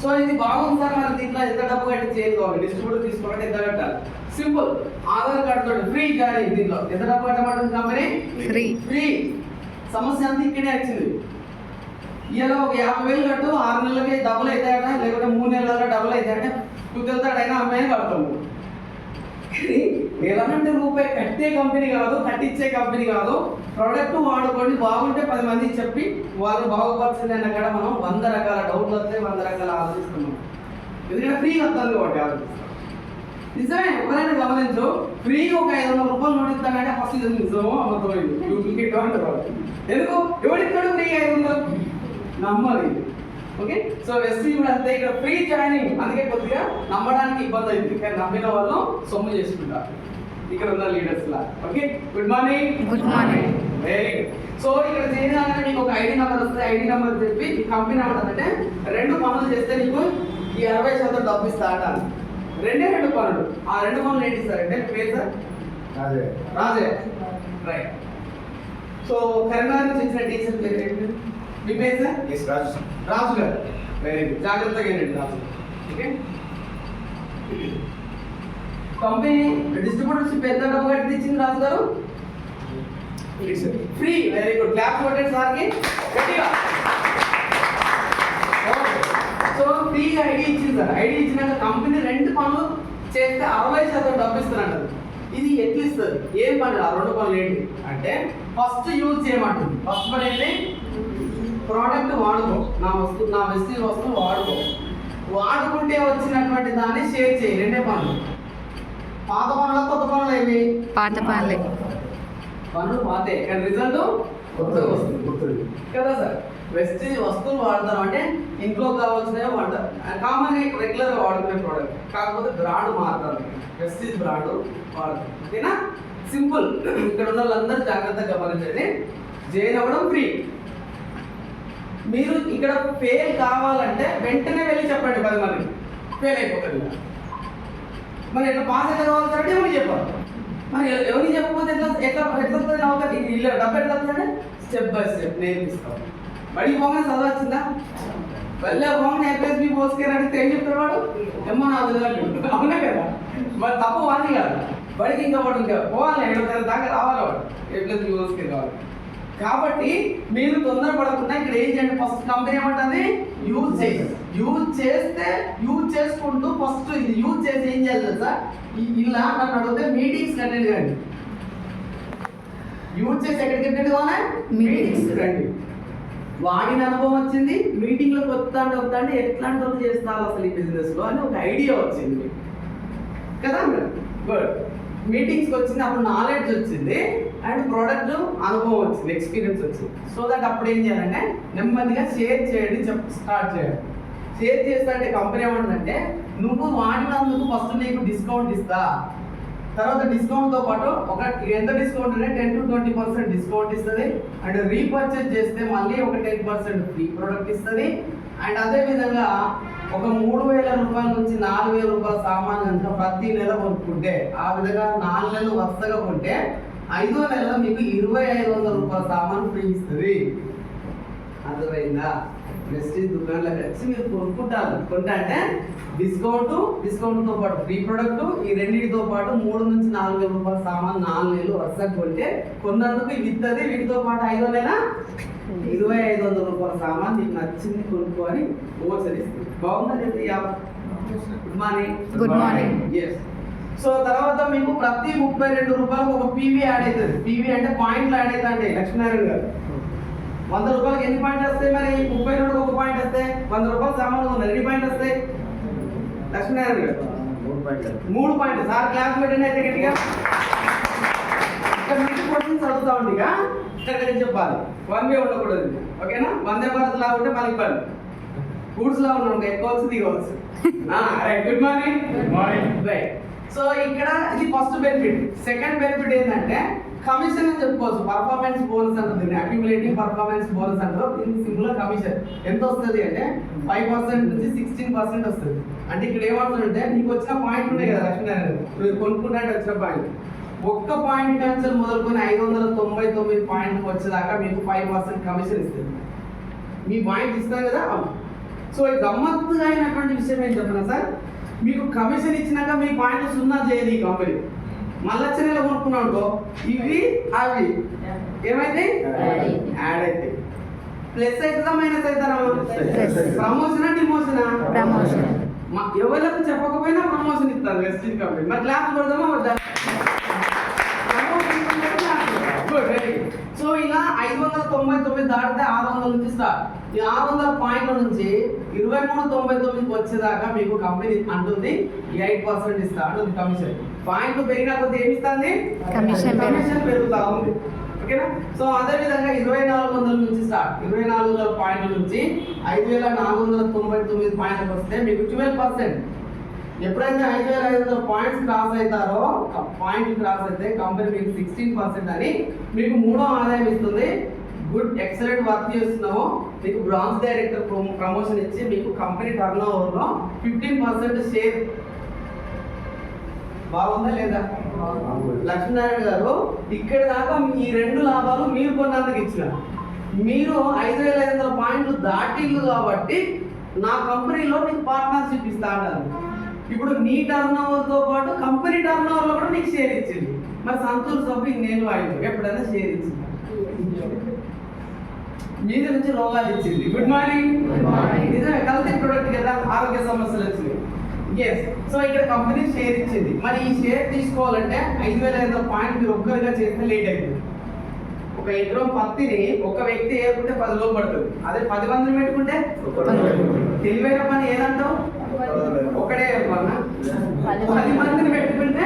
సో ఇది బాగుంది సార్, మరి దీంట్లో ఎంత డబ్బు కట్టి చేయగలరు? డిస్ట్రిబ్యూటర్ తీసుకోవాలంటే ఎంత కట్టాలి? సింపుల్, ఆధార్ కార్డు తోటి ఫ్రీ జాయిన్. దీంట్లో ఎంత డబ్బు కట్టమంటుంది కంపెనీ? ఫ్రీ. సమస్య అంతా ఇక్కడే వచ్చింది. ఇలా ఒక 50,000 కట్టు, 6 నెలలకి డబ్బులు అవుతాయట, లేకపోతే 3 నెలల డబ్బులు అవుతాయంటే కుదురుతాడైనా అమ్మాయిని కడతాము. ఎలాంటి రూపాయి కట్టే కంపెనీ కాదు, కట్టించే కంపెనీ కాదు. ప్రోడక్ట్ వాడుకోండి, బాగుంటే 10 మందికి చెప్పి వాళ్ళు బాగుపరిచింది అన్న కూడా మనం 100 రకాల డౌట్లు వస్తే 100 రకాల ఆలోచిస్తున్నాం. ఎందుకంటే ఫ్రీ వస్తుంది కాబట్టి ఆలోచిస్తాం. నిజమే, ఎవరైనా గమనించు. ఫ్రీగా ఒక 500 రూపాయలు నోట్ ఇస్తానంటే ఫస్ట్ ఇది నిజమో అబద్ధమైంది డూప్లికేట్ అంటారు. ఎందుకు ఎవరిస్తాడు ఫ్రీ 500? నమ్మాలి. ఓకే, సో ఎస్సీ కూడా అంతే, ఇక్కడ ఫ్రీ జాయినింగ్, అందుకే కొద్దిగా నమ్మడానికి ఇబ్బంది అయింది, కానీ నమ్మిన వాళ్ళు సొమ్ము చేసుకుంటారు ఇక్కడ ఉన్న లీడర్స్ లా. Okay, good morning. Good morning. Very good. So ఇక్కడ చేయడానికి మీకు ఒక ఐడి నెంబర్ వస్తుంది. ఐడి నెంబర్ చెప్పి ఈ కంపెనీ ఏమంటుందంటే 2 పనులు చేస్తే నీకు ఈ 60% డబ్బు ఇస్తా అంటాను. 2 పనులు. ఆ 2 పనులు ఏంటి సార్ అంటే మీ పేరు సార్? రాజే. రైట్. సో కరీంనగర్ నుంచి ఇచ్చిన టీచర్ పేరు ఏంటి? మీ పేరు సార్? రాజు గారు. Very good. జాగ్రత్తగా ఏంటండి రాజు. ఓకే, కంపెనీ డిస్ట్రిబ్యూటర్షిప్ ఎంత డబ్బు కట్టి ఇచ్చింది రాజు గారు? ఫ్రీ. Very good. క్లాప్ కొట్టండి సార్కి గట్టిగా. సో ఫ్రీ ఐడి ఇచ్చింది సార్. ఐడి ఇచ్చినాక కంపెనీ 2 పనులు చేస్తే 60% డబ్బు ఇస్తానంటారు. ఇది ఎట్లా ఇస్తుంది? ఏం పని? ఆ 2 పనులు ఏంటి అంటే ఫస్ట్ యూజ్ చేయమంటుంది. ఫస్ట్ పని ఏంటి? ప్రోడక్ట్ వాడుకో, నా వెస్టీజ్ వస్తువు వాడుకో. వాడుకుంటే వచ్చినటువంటి దాన్ని షేర్ చేయి. 2 పనులు. పాత పనులు కొత్త పనులు ఏమి? పాత పనులే. పనులు పాతే, కానీ రిజల్ట్ కొత్తగా వస్తుంది కదా సార్. వెస్టీజ్ వస్తువులు వాడతారు అంటే ఇంట్లో కావాల్సినవి వాడతారు. కామన్గా రెగ్యులర్గా వాడుకునే ప్రోడక్ట్, కాకపోతే బ్రాండ్ మారుతారు. వెస్టీజ్ బ్రాండ్ వాడతారు. ఓకేనా? సింపుల్. ఇక్కడ ఉన్న వాళ్ళందరూ జాగ్రత్తగా గమనించండి. జాయిన్ అవ్వడం ఫ్రీ. మీరు ఇక్కడ ఫెయిల్ కావాలంటే వెంటనే వెళ్ళి చెప్పండి 10 మంది. ఫెయిల్ అయిపోతుంది. మరి ఎట్లా పాస్ ఎట్లా కావాలంటే ఎవరికి చెప్పాలి? మరి ఎవరికి చెప్పకపోతే ఎట్లా ఎట్లా ఎట్లా అవుతుంది? ఇల్లు డబ్బు ఎట్లా వస్తుందంటే స్టెప్ బై స్టెప్ నేర్పిస్తాం. బడికి పోగానే చదవచ్చిందా? వెళ్ళే పోగానే FSB పోస్కేర్ అడిగితే ఏం చెప్తారు వాడు? ఏమో నా వదిలేదు. అవునా కదా? మరి తప్పు వాడిని కాదు. బడికి ఇంకా వాడు ఇంకా పోవాలి, 7వ తరగతి దాకా రావాలి వాడు. FSB పోస్కేర్ కావాలి. కాబట్టి మీరు తొందరపడకుండా ఇక్కడ ఏం చేయండి? ఫస్ట్ కంపెనీ ఏమంటుంది? యూజ్ చేయండి. యూజ్ చేసుకుంటూ ఫస్ట్ ఇది యూజ్ చేసి ఏం చేయాలి తెలుసా? ఇలా నన్ను అడిగితే మీటింగ్స్ అటెండ్ కండి. యూజ్ చేసి ఎక్కడికి అటెండ్ కావాలి? మీటింగ్స్ రండి. వాడిన అనుభవం వచ్చింది, మీటింగ్లో వస్తాంటే ఎట్లాంటి వాళ్ళు చేస్తారు అసలు ఈ బిజినెస్లో అని ఒక ఐడియా వచ్చింది కదా. గుడ్. మీటింగ్స్కి వచ్చింది, అప్పుడు నాలెడ్జ్ వచ్చింది అండ్ ప్రోడక్ట్ అనుభవం వచ్చింది, ఎక్స్పీరియన్స్ వచ్చింది. సో దట్ అప్పుడు ఏం చేయాలంటే నెమ్మదిగా షేర్ చేయండి, స్టార్ట్ చేయండి. షేర్ చేస్తా అంటే కంపెనీ ఏమంటుందంటే నువ్వు వాడినందుకు ఫస్ట్ నీకు డిస్కౌంట్ ఇస్తా, తర్వాత డిస్కౌంట్తో పాటు ఒక ఎంత డిస్కౌంట్ అంటే 10 to 20% డిస్కౌంట్ ఇస్తుంది. అండ్ రీపర్చేజ్ చేస్తే మళ్ళీ ఒక 10% ఫ్రీ ప్రోడక్ట్ ఇస్తుంది. అండ్ అదేవిధంగా ఒక 3,000 రూపాయల నుంచి 4,000 రూపాయల సామాన్ కనుక ప్రతి నెల కొనుక్కుంటే, ఆ విధంగా 4 నెలలు వరుసగా కొంటే 5వ నెలలో మీకు 2,500 రూపాయల సామాన్ ఫ్రీ ఇస్తుంది. అర్థమైందా? వెస్టీజ్ దుకాణాలకు వచ్చి మీరు కొనుక్కుంటారు. కొంటా అంటే డిస్కౌంట్తో పాటు ఫ్రీ ప్రోడక్ట్, ఈ రెండింటితో పాటు 3 నుంచి 4,000 రూపాయల సామాన్ 4 నెలలు వరుసగా కొంటే కొన్నందుకు ఇవి ఇస్తుంది. వీటితో పాటు 5వ నెల 2,500 రూపాయల సామాన్ నీకు నచ్చింది కొనుక్కోని ఓచర్ ఇస్తుంది. బాగుందండి? Good morning. Good morning. Yes. So తర్వాత మీకు ప్రతి 32 రూపాయలకు ఒక పీవీ యాడ్ అవుతుంది. పీవీ అంటే పాయింట్లు యాడ్ అవుతా అంటే లక్ష్మీనారాయణ గారు 100 రూపాయలకి ఎన్ని పాయింట్లు వస్తాయి? మరి 32కి 1 పాయింట్ వస్తాయి. 100 రూపాయల సామాన్లు ఉన్నాయి, ఎన్ని పాయింట్లు వస్తాయి? లక్ష్మీనారాయణ గారు 3 పాయింట్లు. సార్ క్లాస్ పెట్టండి అయితే గట్టిగా. ఇక్కడ నుంచి క్వశ్చన్స్ అడుగుతా ఉంది. ఇక్కడ చెప్పాలి, 1 వే ఉండకూడదు. ఓకేనా? వందే భారత్ లా ఉంటే మనకి ఇబ్బంది. గూడ్స్ లా ఉన్నాం, ఎక్కొచ్చు దిగవచ్చు. Good morning. రైట్. సో ఇక్కడ ఇది ఫస్ట్ బెనిఫిట్. సెకండ్ బెనిఫిట్ ఏంటంటే కమిషన్ అని చెప్పుకోవచ్చు. పర్ఫార్మెన్స్ బోనస్ అంటుంది, అక్యుములేటింగ్ పర్ఫార్మెన్స్ బోనస్ అంటారు. దీనికి సింపుల్ కమిషన్ ఎంత వస్తుంది అంటే 5% నుంచి 16% వస్తుంది. అంటే ఇక్కడ ఏమవుతుందంటే నీకు వచ్చిన పాయింట్ ఉన్నాయి కదా లక్ష్మీనారాయణ, నువ్వు కొనుక్కుంటే వచ్చిన పాయింట్, ఒక్క పాయింట్ నుంచి మొదలుకొని 599 పాయింట్కి వచ్చేదాకా మీకు 5% కమిషన్ ఇస్తుంది. మీ పాయింట్ ఇస్తారు కదా. సో ఈ గమ్మత్తుగా అయినటువంటి విషయం ఏం చెప్పిన సార్, మీకు కమిషన్ ఇచ్చినాక మీ పాయింట్ 0 చేయదు ఈ కంపెనీ. మళ్ళీ వచ్చే నెల కొనుక్కున్నాడు ఇవి అవి ఏమైతే యాడ్ అయితే ప్లస్ అవుతుందా మైనస్ అవుతారా? ప్రమోషనా డిమోషనా? ప్రమోషన్. ఎవరికి చెప్పకపోయినా ప్రమోషన్ ఇస్తారు వెస్టీజ్ కంపెనీ. మరి క్లాస్ కొడదామా వద్దా? సో ఇలా 599 దాటితే 600 నుంచి స్టార్ట్. ఈ 600 పాయింట్ల నుంచి 2399 వచ్చేదాకా మీకు కంపెనీ అంటుంది 8% ఇస్తా అంటుంది కమిషన్. పాయింట్లు పెరిగిన కొద్ది ఏమి ఇస్తుంది? కమిషన్ పెరుగుతా ఉంది. ఓకేనా? సో అదే విధంగా 2400 నుంచి స్టార్ట్, 2400 పాయింట్ల నుంచి 5499 పాయింట్లకు వస్తే మీకు 12%. ఎప్పుడైతే 5500 పాయింట్స్ క్రాస్ అవుతారో, పాయింట్ క్రాస్ అయితే కంపెనీ మీకు 16% అని మీకు మూడో ఆదాయం ఇస్తుంది. గుడ్ ఎక్సలెంట్ వర్క్ చేస్తున్నావు, మీకు బ్రాంచ్ డైరెక్టర్ ప్రమోషన్ ఇచ్చి మీకు కంపెనీ టర్న్ ఓవర్లో 15% షేర్. బాగుందా లేదా? లక్ష్మీనారాయణ గారు ఇక్కడ దాకా ఈ 2 లాభాలు మీరు కొన్నందుకు ఇచ్చిన. మీరు 5500 పాయింట్లు దాటిల్లు కాబట్టి నా కంపెనీలో నీకు పార్ట్నర్షిప్ ఇస్తా అన్నారు. ఇప్పుడు నీ టర్న్ ఓవర్తో పాటు కంపెనీ టర్న్ ఓవర్లో కూడా నీకు షేర్ ఇచ్చింది. మరి సంతూర్ సబ్బు నేను వాళ్ళు ఎప్పుడైనా షేర్ ఇచ్చింది, మీద నుంచి రోగాలు ఇచ్చింది. Good morning. నిజమే, కల్తీ ప్రొడక్ట్ కదా, ఆరోగ్య సమస్యలు వచ్చింది. ఎస్. సో ఇక్కడ కంపెనీ షేర్ ఇచ్చింది. మరి ఈ షేర్ తీసుకోవాలంటే 5500 పాయింట్ మీరు ఒక్కరిగా చేస్తే లేట్ అవుతుంది. ఒక ఎకరం పత్తిని ఒక వ్యక్తి ఏరుకుంటే 10 రోజులు పడుతుంది. అదే 10 మందిని పెట్టుకుంటే తెలివైన పని ఏదంటావు? ఒకటే ఏర్పడినా 10 మందిని పెట్టుకుంటే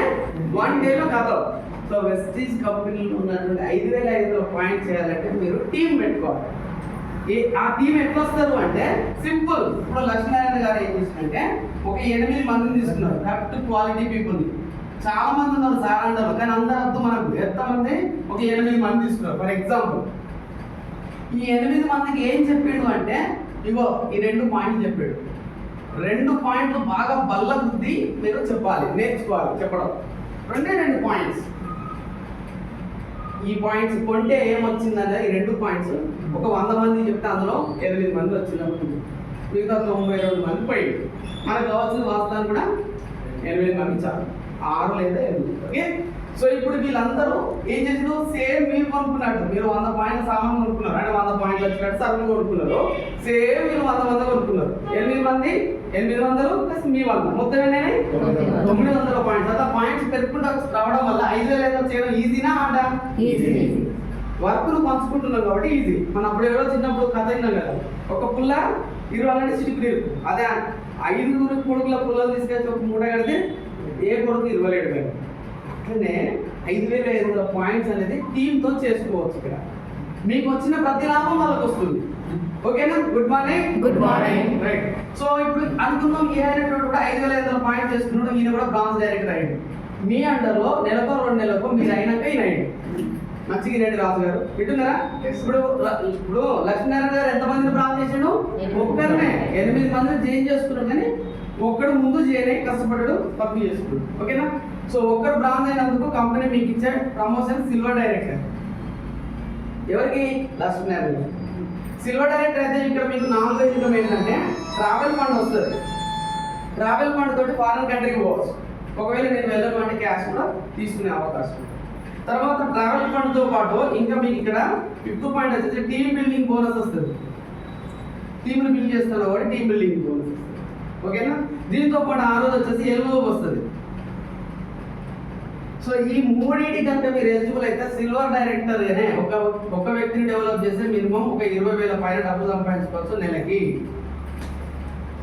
1 డేలో కథం. సో వెస్టీజ్ కంపెనీలో ఉన్నటువంటి 5500 పాయింట్ చేయాలంటే మీరు టీం పెట్టుకోవాలి. ఆ టీం ఎట్లా వస్తారు అంటే సింపుల్. ఇప్పుడు లక్ష్మీనారాయణ గారు ఏం చేసినంటే ఒక 8 మందిని తీసుకున్నారు, కరెక్ట్ క్వాలిటీ పీపుల్. చాలా మంది ఉన్నారు సార్ అంటారు, కానీ అందరూ అర్థం మనకు ఎంతమంది? ఒక 8 మంది తీసుకున్నారు. ఫర్ ఎగ్జాంపుల్ ఈ 8 మందికి ఏం చెప్పాడు అంటే ఇగో ఈ 2 పాయింట్లు చెప్పాడు. 2 పాయింట్లు బాగా బల్ల బుద్ధి మీరు చెప్పాలి, నేర్చుకోవాలి చెప్పడం. 2 పాయింట్స్. ఈ పాయింట్స్ కొంటే ఏమొచ్చిందంటే ఈ 2 పాయింట్స్ ఒక 100 మంది చెప్తే అందులో 8 మంది వచ్చినప్పుడు మిగతా 92 మంది పోయింది. మనకు కావాల్సిన వాస్తవాన్ని కూడా 8 మంది చాలు, 6 లేదా 8. ఓకే. సో ఇప్పుడు వీళ్ళందరూ ఏం చేసారు? సేమ్ మీరు కొనుక్కున్నట్టు, మీరు 100 పాయింట్ల సామాన్ కొనుక్కున్నారు అంటే 100 పాయింట్లు వచ్చినట్టు సరుకులు కొనుక్కున్నారు. సేమ్ మీరు 100 మంది కొనుక్కున్నారు. 8 మంది 800 ప్లస్ మీ 100 మొత్తం ఏంటంటే 900 పాయింట్స్. అలా పాయింట్స్ పెరుగుకుంటూ రావడం వల్ల 5000 చేయడం ఈజీనా ఆడా? వర్క్లు పంచుకుంటున్నాం కాబట్టి ఈజీ. మనం అప్పుడు ఎవరో చిన్నప్పుడు కథ విన్నాం కదా, ఒక పుల్ల 20 చిటికి. అదే 5 కొడుకుల పుల్లలు తీసుకొచ్చి ఒక మూట కడితే ఏ కొడుకు 27,000. అట్లనే 5500 పాయింట్స్ అనేది టీంతో చేసుకోవచ్చు. ఇక్కడ మీకు వచ్చిన ప్రతి లాభం వాళ్ళకి వస్తుంది. ఓకేనా? Good morning. Good morning. Right. So ఇప్పుడు అనుకుందాం ఈ డైరెక్టర్ కూడా 5500 పాయింట్స్ చేసుకున్నాడు, ఈయన కూడా బ్రాంచ్ డైరెక్టర్ అయ్యాడు. మీ అండర్లో నెలకో 2 నెలలకు మీరు అయినాక ఈయన అయ్యాడు. మంచిగా రెడ్డి రాజు గారు వింటున్నారా? ఇప్పుడు లక్ష్మీనారాయణ గారు ఎంతమందిని బ్రాంచ్ చేసాడు? ఒక్కరినే 8 మందిని చేంజ్ చేసుకున్నాడు, కానీ ఒక్కడు ముందు చేయలే, కష్టపడ్డాడు, వర్క్ చేసుకున్నాడు. ఓకేనా? సో ఒక్కరు బ్రాంచ్ అయినందుకు కంపెనీ మీకు ఇచ్చే ప్రమోషన్ సిల్వర్ డైరెక్టర్. ఎవరికి? లక్ష్మీనారాయణ గారు. సిల్వర్ డైరెక్టర్ అయితే ఇక్కడ మీకు 4 ఇన్కమ్ ఏంటంటే ట్రావెల్ ఫండ్ వస్తుంది. ట్రావెల్ ఫండ్ తోటి ఫారెన్ కంట్రీకి పోవచ్చు. ఒకవేళ నేను వెళ్ళమంటే క్యాష్ కూడా తీసుకునే అవకాశం. తర్వాత ట్రావెల్ ఫండ్తో పాటు ఇంకా మీకు ఇక్కడ 5th పాయింట్ వచ్చేసి టీమ్ బిల్డింగ్ బోనస్ వస్తుంది. టీంను బిల్డ్ చేస్తున్నా కూడా టీమ్ బిల్డింగ్ బోనస్ వస్తుంది. ఓకేనా? దీంతో పాటు 6th వచ్చేసి ఎల్ఓ వస్తుంది. సో ఈ 3 కంటే మీరు ఎలిజిబుల్ అయితే సిల్వర్ డైరెక్టర్ గానే ఒక వ్యక్తిని డెవలప్ చేస్తే మినిమం ఒక 20,000 పైన డబ్బు సంపాదించుకోవచ్చు నెలకి.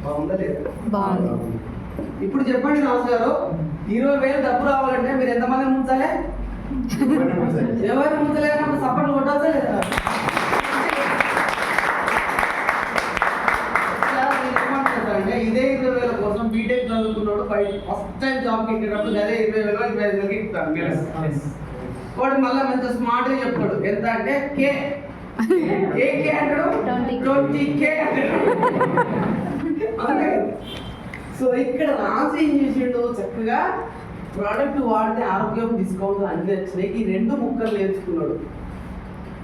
బాగుందా లేదా? బాగుంది. ఇప్పుడు చెప్పండి రాజు గారు, 20,000 డబ్బు రావాలంటే మీరు ఎంతమందిని ముంచాలి? ఎవరు ముంచలేనప్పుడు సపోర్ట్ కొట్టాల్సా లేదా? అంటే ఇదే 20,000 కోసం బీటెక్ చదువుకున్నాడు, ఫస్ట్ టైం జాబ్కి ఎక్కేటప్పుడు అదే 20,000 25,000 ఇస్తాను. వాడు మళ్ళీ మంచి స్మార్ట్గా చెప్తాడు. ఎంత అంటే కే అంటాడు, 20K అంటాడు. సో ఇక్కడ రాజు ఏం చేసిండు? చక్కగా ప్రోడక్ట్ వాడితే ఆరోగ్యం డిస్కౌంట్ అన్ని వచ్చినాయి. ఈ 2 ముక్కలు నేర్చుకున్నాడు.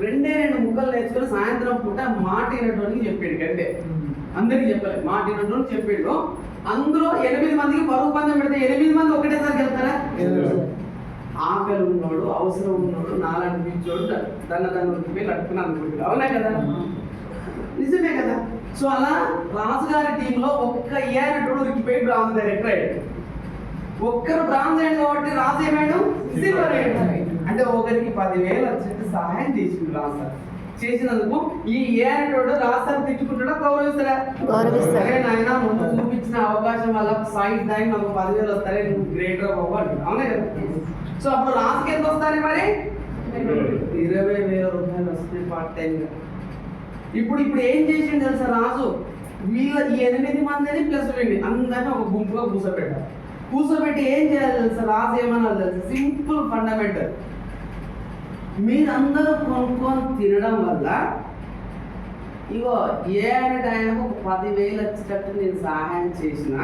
2 ముక్కలు నేర్చుకుని సాయంత్రం పూట మాట వినడానికి చెప్పాడు. కంటే అందరికి చెప్పలేదు, మాట వినటువంటి చెప్పాడు. అందులో 8 మందికి పరుగు పందెం పెడితే 8 మంది ఒకటేసారి వెళ్తారా? ఆకలి ఉన్నాడు, అవసరం ఉన్నాడు, నాలాంటి పిచ్చోడు దాన్ని పోయి లట్టుకుని అనుకుంటాడు. అవునా కదా? నిజమే కదా? సో అలా రాజుగారి టీంలో ఒక్క ఏనటోడు ఉరికిపోయి బ్రాంచ్ డైరెక్టర్ అయ్యాడు. ఒక్కరు బ్రాంచ్ అయ్యాడు కాబట్టి రాజు ఏమాడు? సిల్వర్ అయ్యాడు. అంటే ఒకరికి 10,000 వచ్చేసి సహాయం చేసింది రాజు. చేసినందుకు ఈ ఏ అనేటోడు రాస్తారు తిట్టుకుంటాడా గౌరవిస్తాడా? గౌరవిస్తాడు. సరే నాయన ముందు చూపించిన అవకాశం వల్ల సైడ్ దాని నాకు 10,000 వస్తారే, నువ్వు గ్రేటర్ బాబు అంటాడు. అవునా కదా? సో అప్పుడు రాసుకి ఎంత వస్తాయి మరి? 20,000 రూపాయలు వస్తాయి పార్ట్ టైంగా. ఇప్పుడు ఏం చేసిండు తెలుసా రాజు? వీళ్ళ ఈ 8 మందిని ప్లస్ వీడిని అందరినీ ఒక గుంపుగా కూర్చోబెట్టారు. కూర్చోబెట్టి ఏం చేయాలి తెలుసా? రాజు ఏమన్నా తెలుసా? Simple fundamental. మీరందరూ కొనుక్కొని తినడం వల్ల ఇగో ఏ అనేది ఆయనకు ఒక 10,000 వచ్చేటట్టు నేను సహాయం చేసిన,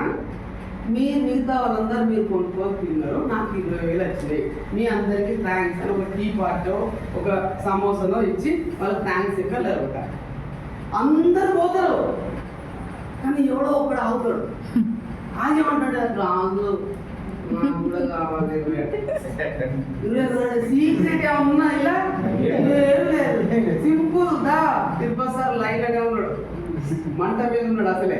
మిగతా వాళ్ళందరూ మీరు కొనుక్కొని తిన్నారు, నాకు 20,000 వచ్చినాయి, మీ అందరికీ థ్యాంక్స్ అని ఒక టీ పార్టో ఒక సమోసాలో ఇచ్చి వాళ్ళకి థ్యాంక్స్ ఇంకా లేవుట. అందరు పోతారు కానీ ఎవడో ఒకడు అవుతాడు. ఆగేమంటాడు రాజు నాకు కూడా కావాలి. సీక్రెట్ ఏమన్నా ఇలా సింపుల్ దా. తిరుపతి సార్ లైన్ గా ఉన్నాడు, మంట మీద ఉన్నాడు. అసలే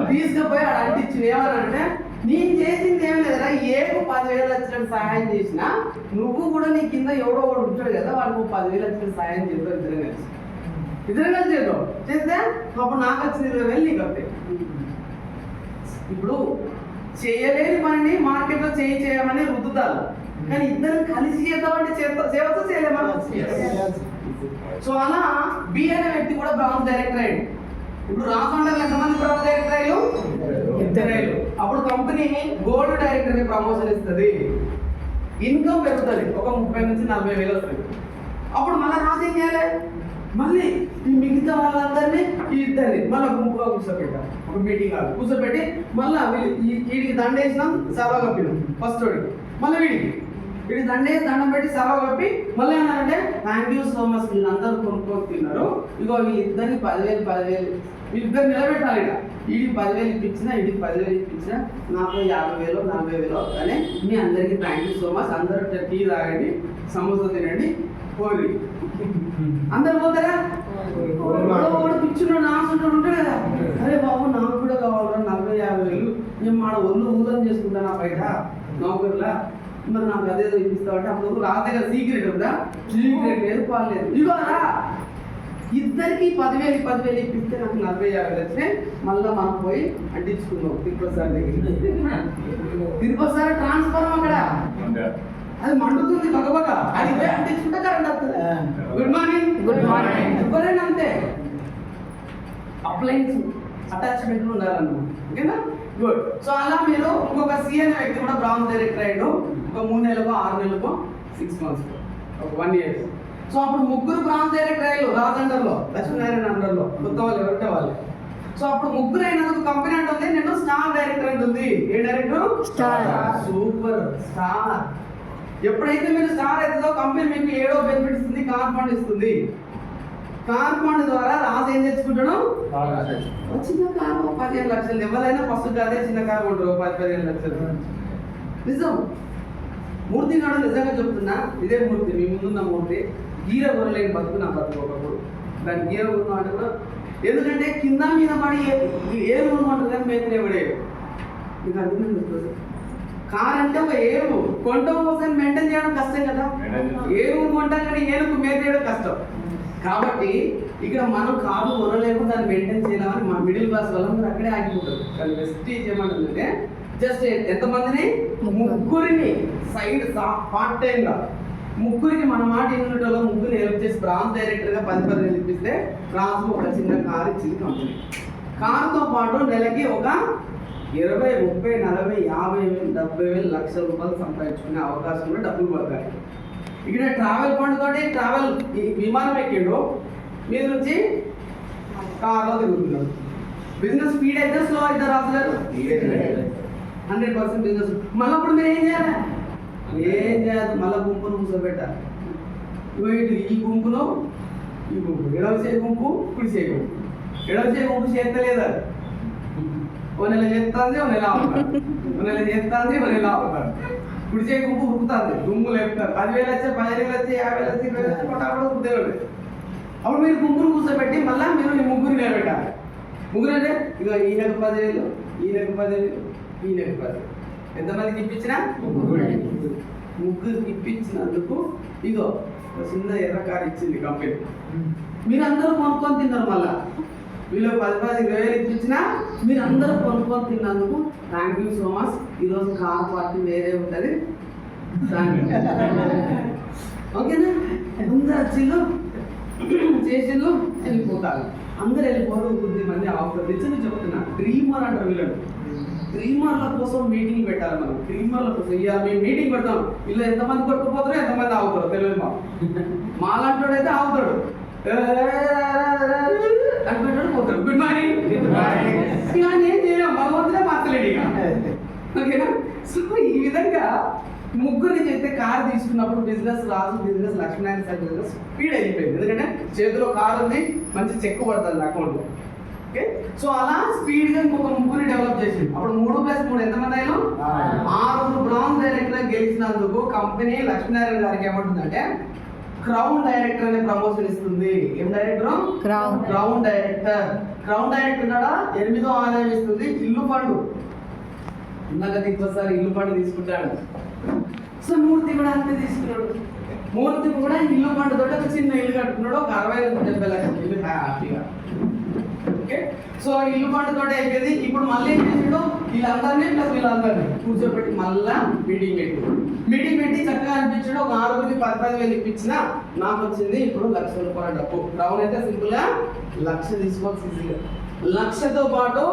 తీసుకుపోయి ఆడ అంటించి ఏమన్నా నేను చేసింది ఏం లేదురా, ఏకు 10,000 వచ్చినట్టు సహాయం చేసినా నువ్వు కూడా నీ కింద ఎవడో ఒకడు ఉంటాడు కదా, వాడికి 10,000 వచ్చినట్టు సహాయం చేద్దాం ఇద్దరం కలిసి చేద్దాం. చేస్తే అప్పుడు నాకు వచ్చిన 20,000 నీకు వస్తాయి. ఇప్పుడు చేయలేని పనిని మార్కెట్లో చేయమని రుద్దుతారు, కానీ ఇద్దరం కలిసి చేద్దామంటే చేయవచ్చా చేయలేమా? సో అలా బి అనే వ్యక్తి కూడా బ్రాంచ్ డైరెక్టర్ అయ్యాడు. ఇప్పుడు రాజమండ్రిలో ఎంతమంది బ్రాంచ్ డైరెక్టర్ అయ్యారు? 2. అప్పుడు కంపెనీ గోల్డ్ డైరెక్టర్ ప్రమోషన్ ఇస్తుంది, ఇన్కమ్ పెరుగుతుంది, ఒక 30,000 నుంచి 40,000 వస్తుంది. అప్పుడు మళ్ళీ రాజు ఏం చేయాలి? మళ్ళీ ఈ మిగతా వాళ్ళందరినీ ఈ ఇద్దరిని మళ్ళీ గుంపుగా కూర్చోబెట్టాం. ఒక మీటింగ్ కాదు కూర్చోబెట్టి మళ్ళీ వీడికి దండేసినాం, సభ కప్పినాం. ఫస్ట్ మళ్ళీ వీడికి దండం పెట్టి సభ కప్పి మళ్ళీ ఏమన్నారంటే థ్యాంక్ యూ సో మచ్, వీళ్ళందరూ కొనుక్కొని తిన్నారు, ఇగో వీళ్ళిద్దరిని 10,000 వీళ్ళిద్దరు నిలబెట్టాలి. ఇక వీడికి 10,000 ఇప్పించినా, వీడికి 10,000 ఇప్పించినా నాకు 50,000 40,000 అవుతానే. మీ అందరికీ థ్యాంక్ యూ సో మచ్, అందరూ టీ తాగండి, సమోసా తినండి, పోయి అందరు పోతారా? పిచ్చున్నాడు ఆశంటాడు ఉంటాడు కదా, అరే బాబు నాకు కూడా కావాలరా 40,000 నేను మన ఒళ్ళు ఊదం చేసుకుంటాను బయట నౌకర్లా, మరి నాకు అదేదో ఇప్పిస్తామంటే అప్పుడు రాతే కదా సీక్రెట్ ఉందా? సీక్రెట్ లేదు, పాలేదు. ఇగోరా ఇద్దరికి 10,000 ఇప్పిస్తే నాకు 40,000 వచ్చినాయి. మళ్ళీ మనం పోయి అంటించుకున్నాం తిరుపతి సార్ దగ్గర. తిరుపతి సార్ ట్రాన్స్ఫార్మర్ అక్కడ అది మండుతుంది బగబగ, అది అంటించుకుంటే కరెంట్ వస్తుంది. గుడ్ మార్నింగ్ ఎవరైనా అంతే అప్లయన్స్ అటాచ్మెంట్ ఉండాలన్నమాట. ఓకేనా? గుడ్. సో అలా మీరు ఇంకొక సి అనే వ్యక్తి కూడా బ్రాంచ్ డైరెక్టర్ అయ్యాడు. ఒక 3 నెలలకు 6 నెలలకు 6 మంత్స్ ఒక 1 ఇయర్. సో అప్పుడు 3 బ్రాంచ్ డైరెక్టర్ అయ్యారు రాజ్ అండర్లో, లక్ష్మీనారాయణ అండర్లో, కొత్త వాళ్ళు ఎవరికే వాళ్ళు. సో అప్పుడు 3 అయినందుకు కంపెనీ అంటుంది నేను స్టార్ డైరెక్టర్ అంటుంది. ఏ డైరెక్టర్? Super star. ఎప్పుడైతే మీరు స్టార్ అవుతుందో కంపెనీ మీకు 7వ బెనిఫిట్ ఇస్తుంది, కార్ ఫండ్ ఇస్తుంది. కార్ ఫండ్ ద్వారా రాజు ఏం తెచ్చుకుంటాడు? చిన్న కారు 15 లక్షలు. ఎవరైనా ఫస్ట్ అదే చిన్న కారు కొంటారు 10-15 లక్షలు. నిజం. మూర్తి నాడు నిజంగా చెప్తున్నా, ఇదే మూర్తి మీ ముందున్న మూర్తి గీర కొనలేని బతుకు నా బతుకు. ఒకప్పుడు దాన్ని గీర కొన్నాం అంటే కూడా, ఎందుకంటే కింద మీద పడి ఏ రూమ్ అంటారు కానీ మేతనే పడేవి. మీకు అర్థమైంది చెప్తుంది. కార్ అంటే ఒక ఏరు కొంటాం కోసం మెయింటైన్ చేయడం కష్టం కదా, ఏరు కొంటాం కానీ ఏనుకు మేత చేయడం కష్టం. కాబట్టి ఇక్కడ మనం కారు కొనలేము, దాన్ని మెయింటైన్ చేయలేమని మన మిడిల్ క్లాస్ వాళ్ళందరూ అక్కడే ఆగిపోతారు. కానీ వెస్టీజ్ ఏమంటుందంటే జస్ట్ ఎంతమందిని? 3 సైడ్ పార్ట్ టైంగా 3 మన మాట యూనిట్లో 3 హెల్ప్ చేసి బ్రాంచ్ డైరెక్టర్గా 10,000 ఇప్పిస్తే రాజు ఒక చిన్న కారు ఇచ్చింది కంపెనీ. కారుతో పాటు నెలకి ఒక 20, 30, 40, 50,000, 70,000 లక్షల రూపాయలు సంపాదించుకునే అవకాశం కూడా డబ్బులు పడతాయి. ఇక్కడ ట్రావెల్ ఫండ్ తోటి విమానం ఎక్కిండు, మీద నుంచి కార్లో తిరుగుతున్నాడు. బిజినెస్ స్పీడ్ అయితే స్లో అవుతారు రాజు గారు? 100% బిజినెస్. మళ్ళీ అప్పుడు మీరు ఏం చేయాలి? మళ్ళీ గుంపును కూర్చోబెట్టాలి. ఈ గుంపులో ఈ గుంపు ఎడవ చేయ గుంపు, కుడి చేయ గుంపు. ఎడవ చేయ గుంపు చేస్తలేదు, ఓ నెల చేస్తుంది, ఓ నెల ఆపుతారు, ఓ నెల చేస్తుంది, ఓ నెల ఆపుతారు. కుడి చేయ గుంపు ఉరుకుతుంది, గుంపు లేపుతారు. 10,000 వచ్చే, 15,000 వచ్చే, 50,000 వచ్చి, 20,000 వచ్చి కొట్టాడు ఉద్యోగులు. అప్పుడు మీరు గుంపును కూర్చోబెట్టి మళ్ళీ మీరు ఈ 3 నిలబెట్టాలి. 3 అంటే ఇక ఈయనకు 10,000, ఈయనకు 10,000, ఈయనకు 10,000. ఎంతమందికి ఇప్పించినా? 3 ఇప్పించినందుకు ఇదో చిన్న ఎర్ర కారు ఇచ్చింది కంపెనీ. మీరందరూ కొనుక్కొని తిన్నారు. మళ్ళా వీళ్ళు 10,000 ఇప్పించినా మీరందరూ కొనుక్కొని తిన్నందుకు థ్యాంక్ యూ సో మచ్. ఈరోజు కార్ పార్టీ వేరే ఉంటుంది. ఓకేనా? అందరు వచ్చిళ్ళు చేసిళ్ళు వెళ్ళిపోతారు. అందరు వెళ్ళిపోవడం కొద్ది మంది ఆఫర్ నిజంగా చెప్తున్నా. డ్రీమర్ అంటారు వీళ్ళు. డ్రీమర్ల కోసం మీటింగ్ పెట్టాలి మనం. డ్రీమర్ల కోసం ఇవాళ మేము మీటింగ్ పెడతాం. ఇలా ఎంతమంది కొట్టుకుపోతారో ఎంతమంది ఆగుతారో తెలియదు. మాలాంటి అయితే ఆగుతాడు అనుకుంటాడు పోతాడు. గుడ్ మార్నింగ్ ఇక ఏం చేయలేం. భగవంతుడే మార్చలేడు ఇక. ఓకేనా? సో ఈ విధంగా ముగ్గురిని చేస్తే కారు తీసుకున్నప్పుడు business Raju business Lakshminarayana sir business speed అయిపోయింది. ఎందుకంటే చేతిలో కారు ఉంది, మంచి చెక్ పడుతుంది అకౌంట్లో. ఓకే, సో అలా స్పీడ్గా ఇంకొక ముగ్గురిని డెవలప్ చేసింది. అప్పుడు 3+3 ఎంతమంది అయినా 6 బ్రాంజ్ డైరెక్టర్ గెలిచినందుకు కంపెనీ లక్ష్మీనారాయణ గారికి ఏమంటుందంటే క్రౌన్ డైరెక్టర్ అనే ప్రమోషన్ ఇస్తుంది. ఏం director? Crown director. Crown director ఉన్నాడా 8వ ఆదాయం ఇస్తుంది. ఇల్లు ఫండ్ ఇందాక ఇంకోసారి ఇల్లు ఫండ్ తీసుకుంటాడు. సో మూర్తి కూడా అంతే తీసుకున్నాడు. మూర్తి కూడా ఇల్లు ఫండ్ తోటి ఒక చిన్న ఇల్లు కట్టుకున్నాడు. ఒక 60,000 లక్షల ఇల్లు హ్యాపీగా. ఓకే, సో ఇల్లు ఫండ్ తోటి అయిపోయింది. ఇప్పుడు మళ్ళీ ఏం చేసాడు? వీళ్ళందరినీ ప్లస్ వీళ్ళందరినీ కూర్చోబెట్టి మళ్ళా మీటింగ్ పెట్టి చక్కగా అనిపించాడు. ఒక 6గురికి 10,000 ఇప్పించినా నాకు వచ్చింది ఇప్పుడు ₹1,00,000 డబ్బు. రౌండ్ అయితే సింపుల్ గా 1,00,000 తీసుకోవచ్చు ఈజీగా. 1,00,000తో పాటు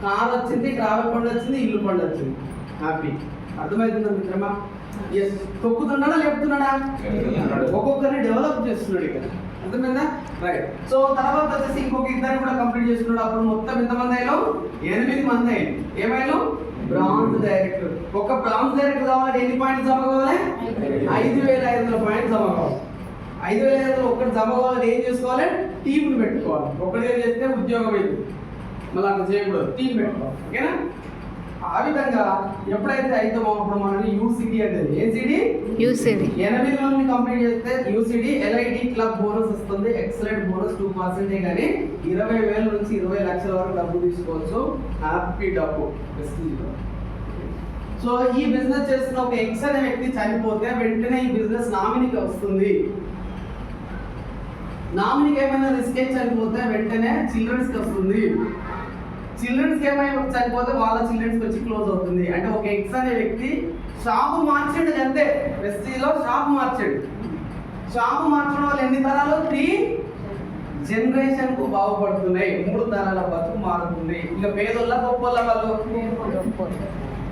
కార్ వచ్చింది, ట్రావెల్ ఫండ్ వచ్చింది, ఇల్లు ఫండ్ వచ్చింది. హ్యాపీ. అర్థమవుతుందా మిత్రమా? ఎస్. తొక్కుతున్నాడా లేపుతున్నాడా? ఒక్కొక్కరిని డెవలప్ చేస్తున్నాడు ఇక్కడ. అర్థమైందా? రైట్. సో తర్వాత వచ్చేసి ఇంకొక ఇద్దరు కూడా కంప్లీట్ చేస్తున్నాడు. అప్పుడు మొత్తం ఎంతమంది అయ్యాలో? 8 మంది అయ్యారు. ఏమైనా బ్రాంజ్ డైరెక్టర్. ఒక బ్రాంజ్ డైరెక్టర్ కావాలంటే ఎన్ని పాయింట్స్ జమ కావాలి? 5,500 పాయింట్స్ జమ కావాలి. 5,500 ఒక్కటి జమ కావాలంటే ఏం చేసుకోవాలి? టీంని పెట్టుకోవాలి. ఒకటే చేస్తే ఉద్యోగం అయింది. మళ్ళీ అట్లా చేయకూడదు, టీం పెట్టుకోవాలి. ఓకేనా? ఆ విధంగా ఎప్పుడైతే అయితే అప్పుడు మనం యూసిడి అనేది ఏసిడి 8 మంది కంప్లీట్ చేస్తే యూసిడి ఎల్ఐడి క్లబ్ బోనస్ వస్తుంది. ఎక్సలెంట్ బోనస్ 2% కానీ 20,000 నుంచి 20 లక్షల వరకు డబ్బు తీసుకోవచ్చు. హ్యాపీ డబ్బు. సో ఈ బిజినెస్ చేస్తున్న ఒక ఎక్స్ అనే వ్యక్తి చనిపోతే వెంటనే ఈ బిజినెస్ నామినీకి వస్తుంది. నామినీకి ఏమైనా రిస్క్ చనిపోతే వెంటనే చిల్డ్రన్స్కి వస్తుంది. చిల్డ్రన్స్ ఏమైనా చనిపోతే వాళ్ళ చిల్డ్రన్స్ వచ్చి క్లోజ్ అవుతుంది. అంటే ఒక ఎక్స్ అనే వ్యక్తి షాపు మార్చాడు. అంతే, వెస్టీలో షాపు మార్చాడు. షాపు మార్చడం వల్ల ఎన్ని తరాలు? 3 జనరేషన్ కు బాగుపడుతున్నాయి. 3 తరాల బతుకు మారుతుంది. ఇక పేదోళ్ళ గొప్పోళ్ళ వాళ్ళు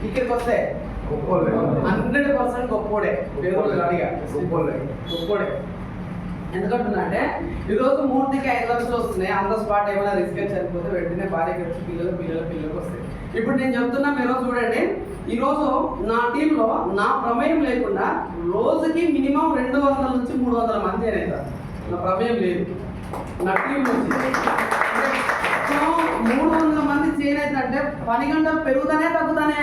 ఇక్కడికి వస్తే 100% గొప్పోడే. పేదోళ్ళు అడిగా గొప్పోడే. ఎందుకంటున్నా అంటే ఈరోజు మూర్తికి 5 లక్షలు వస్తున్నాయి. అంత స్పాట్ ఏమైనా రిస్క్ చనిపోతే వెంటనే భార్యకి వచ్చి పిల్లలకు వస్తాయి. ఇప్పుడు నేను చెప్తున్నా, మీరు చూడండి. ఈరోజు నా టీంలో నా ప్రమేయం లేకుండా రోజుకి మినిమం 200 నుంచి 300 మంది అనేది నా ప్రమేయం లేదు. నా టీం నుంచి 300 మంది చేరైతే పని గంటలు పెరుగుతానే తగ్గుతానే?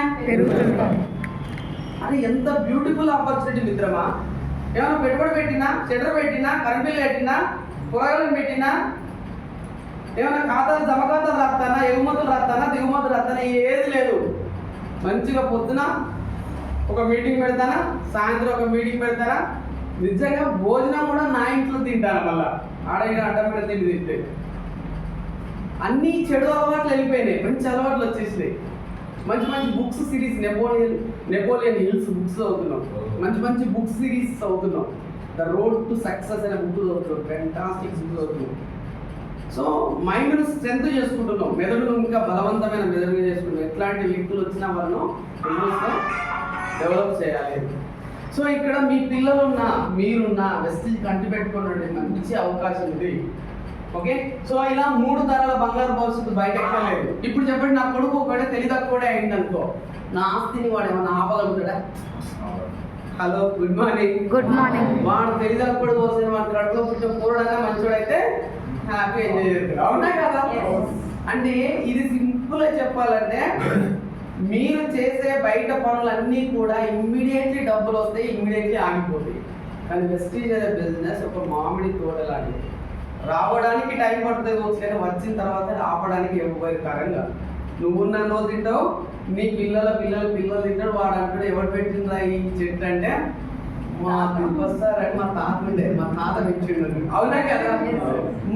అది ఎంత బ్యూటిఫుల్ ఆపర్చునిటీ మిత్రమా. ఏమైనా పెట్టుబడి పెట్టినా, షెటర్ పెట్టినా, కరెంట్ బిల్ పెట్టినా, కూరగాయలు పెట్టినా, ఏమైనా ఖాతాలు జమ ఖాతాలు రాస్తానా, ఎగుమతులు రాస్తానా, దిగుమతులు రాస్తానా, ఏది లేదు. మంచిగా పొద్దున ఒక మీటింగ్ పెడతానా, సాయంత్రం ఒక మీటింగ్ పెడతానా. నిజంగా భోజనం కూడా నా ఇంట్లో తింటాను. మళ్ళీ ఆడగిన అడ్డమైన తింటే అన్ని చెడు అలవాట్లు వెళ్ళిపోయినాయి, మంచి అలవాట్లు వచ్చేసినాయి. మంచి books series Napoleon hills books చదువుతున్నాం. మంచి బుక్ సిరీస్ చదువుతున్నాం. ద రోడ్ టు సక్సెస్ అనే బుక్ చదువుతున్నాం. ఫ్యాంటాస్టిక్ బుక్ చదువుతున్నాం. సో మైండ్ను స్ట్రెంత్ చేసుకుంటున్నాం. మెదడును ఇంకా బలవంతమైన మెదడుగా చేసుకుంటున్నాం. ఎట్లాంటి వ్యక్తులు వచ్చినా వాళ్ళను బిజినెస్లో డెవలప్ చేయాలి. సో ఇక్కడ మీ పిల్లలున్నా మీరున్నా వెస్టిజ్ కంటి పెట్టుకోండి, మంచి అవకాశం ఉంది. ఓకే, సో ఇలా 3 తరాల బంగారు భవిష్యత్తు బయట ఎక్కలేదు. ఇప్పుడు చెప్పండి, నా కొడుకు ఒకటే తెలియదక్కువడే అయింది అనుకో, నా ఆస్తిని వాడు ఏమన్నా ఆపగలుగుతాడా? Hello, good morning. వాడు తెలియదక్కువడు పోసిన వాడు కడుపులో పుట్టిన పూర్వడంగా మంచోడైతే హ్యాపీ ఎంజాయ్ చేస్తారు. అవునా కదా? అంటే ఇది సింపుల్ గా చెప్పాలంటే మీరు చేసే బయట పనులన్నీ కూడా ఇమ్మీడియట్లీ డబ్బులు వస్తాయి, ఇమ్మీడియట్లీ ఆగిపోతాయి. కానీ వెస్టీజ్ అనే బిజినెస్ ఒక మామిడి తోట లాంటిది. రావడానికి టైం పడుతుంది కానీ వచ్చిన తర్వాత ఆపడానికి ఉపయోగకరంగా. నువ్వున్న రోజు తింటావు, నీ పిల్లలు తింటాడు. వాడు అంటాడు ఎవరు పెట్టిందా ఈ చెట్టు అంటే మా వస్తారని మా తాత ఉండే, మా తాత పెంచిండు. అవునా కదా?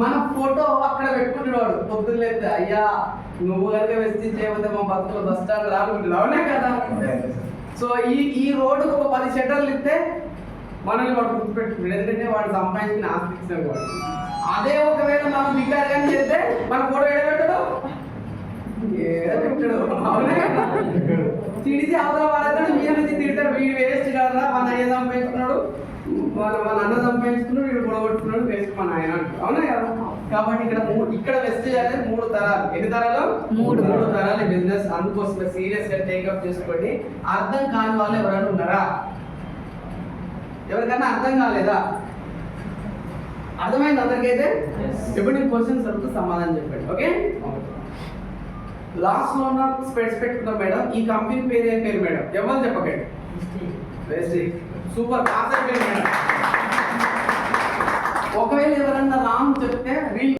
మన ఫోటో అక్కడ పెట్టుకుంటున్నాడు పొద్దున్నేస్తే, అయ్యా నువ్వు కనుక వెస్టి చేయకపోతే మా బతుకులు బస్ స్టాండ్ రానుకుంటున్నాడు. అవునా కదా? సో ఈ రోడ్డుకు ఒక 10 షట్టర్లు ఇస్తే మనల్ని వాడు గుర్తుపెట్టుకుంటాడు, ఎందుకంటే వాడు సంపాదించిన ఆస్తి ఇచ్చిన వాడు. అదే ఒకవేళ మనం బికారు కానీ చేస్తే మన ఫోటో ఎడబెట్టడు, అవునా కదా? తిడితే అవతల వాళ్ళతో మీద నుంచి తిడతాడు, వీడు వేస్ట్ కదా, మన అయ్య సంపాదించుకున్నాడు, మన అన్న సంపాదించుకున్నాడు, వీడు గొడగొట్టుకున్నాడు, వేస్ట్ మన ఆయన అంటాడు. అవునా కదా? కాబట్టి ఇక్కడ వెస్ట్ అనేది 3 తరాలు. ఎన్ని తరాలు? 3 తరాల బిజినెస్. అందుకోసం సీరియస్ గా టేకప్ చేసుకోండి. అర్థం కాని వాళ్ళు ఎవరైనా ఉన్నారా? ఎవరికైనా అర్థం కాలేదా? అర్థమైంది అందరికైతే? ఇప్పుడు నేను క్వశ్చన్స్ అడుగుతూ సమాధానం చెప్పండి. ఓకే, లాస్ట్ లో ఉన్న స్పెట్స్ పెట్టుకున్నాం మేడం. ఈ కంపెనీ పేరు ఏం పేరు మేడం? ఎవరు చెప్పకండి. వెస్టీజ్. సూపర్, పాస్ అయిపోయింది మేడం. ఒకవేళ ఎవరన్నా రాంగ్ చెప్తే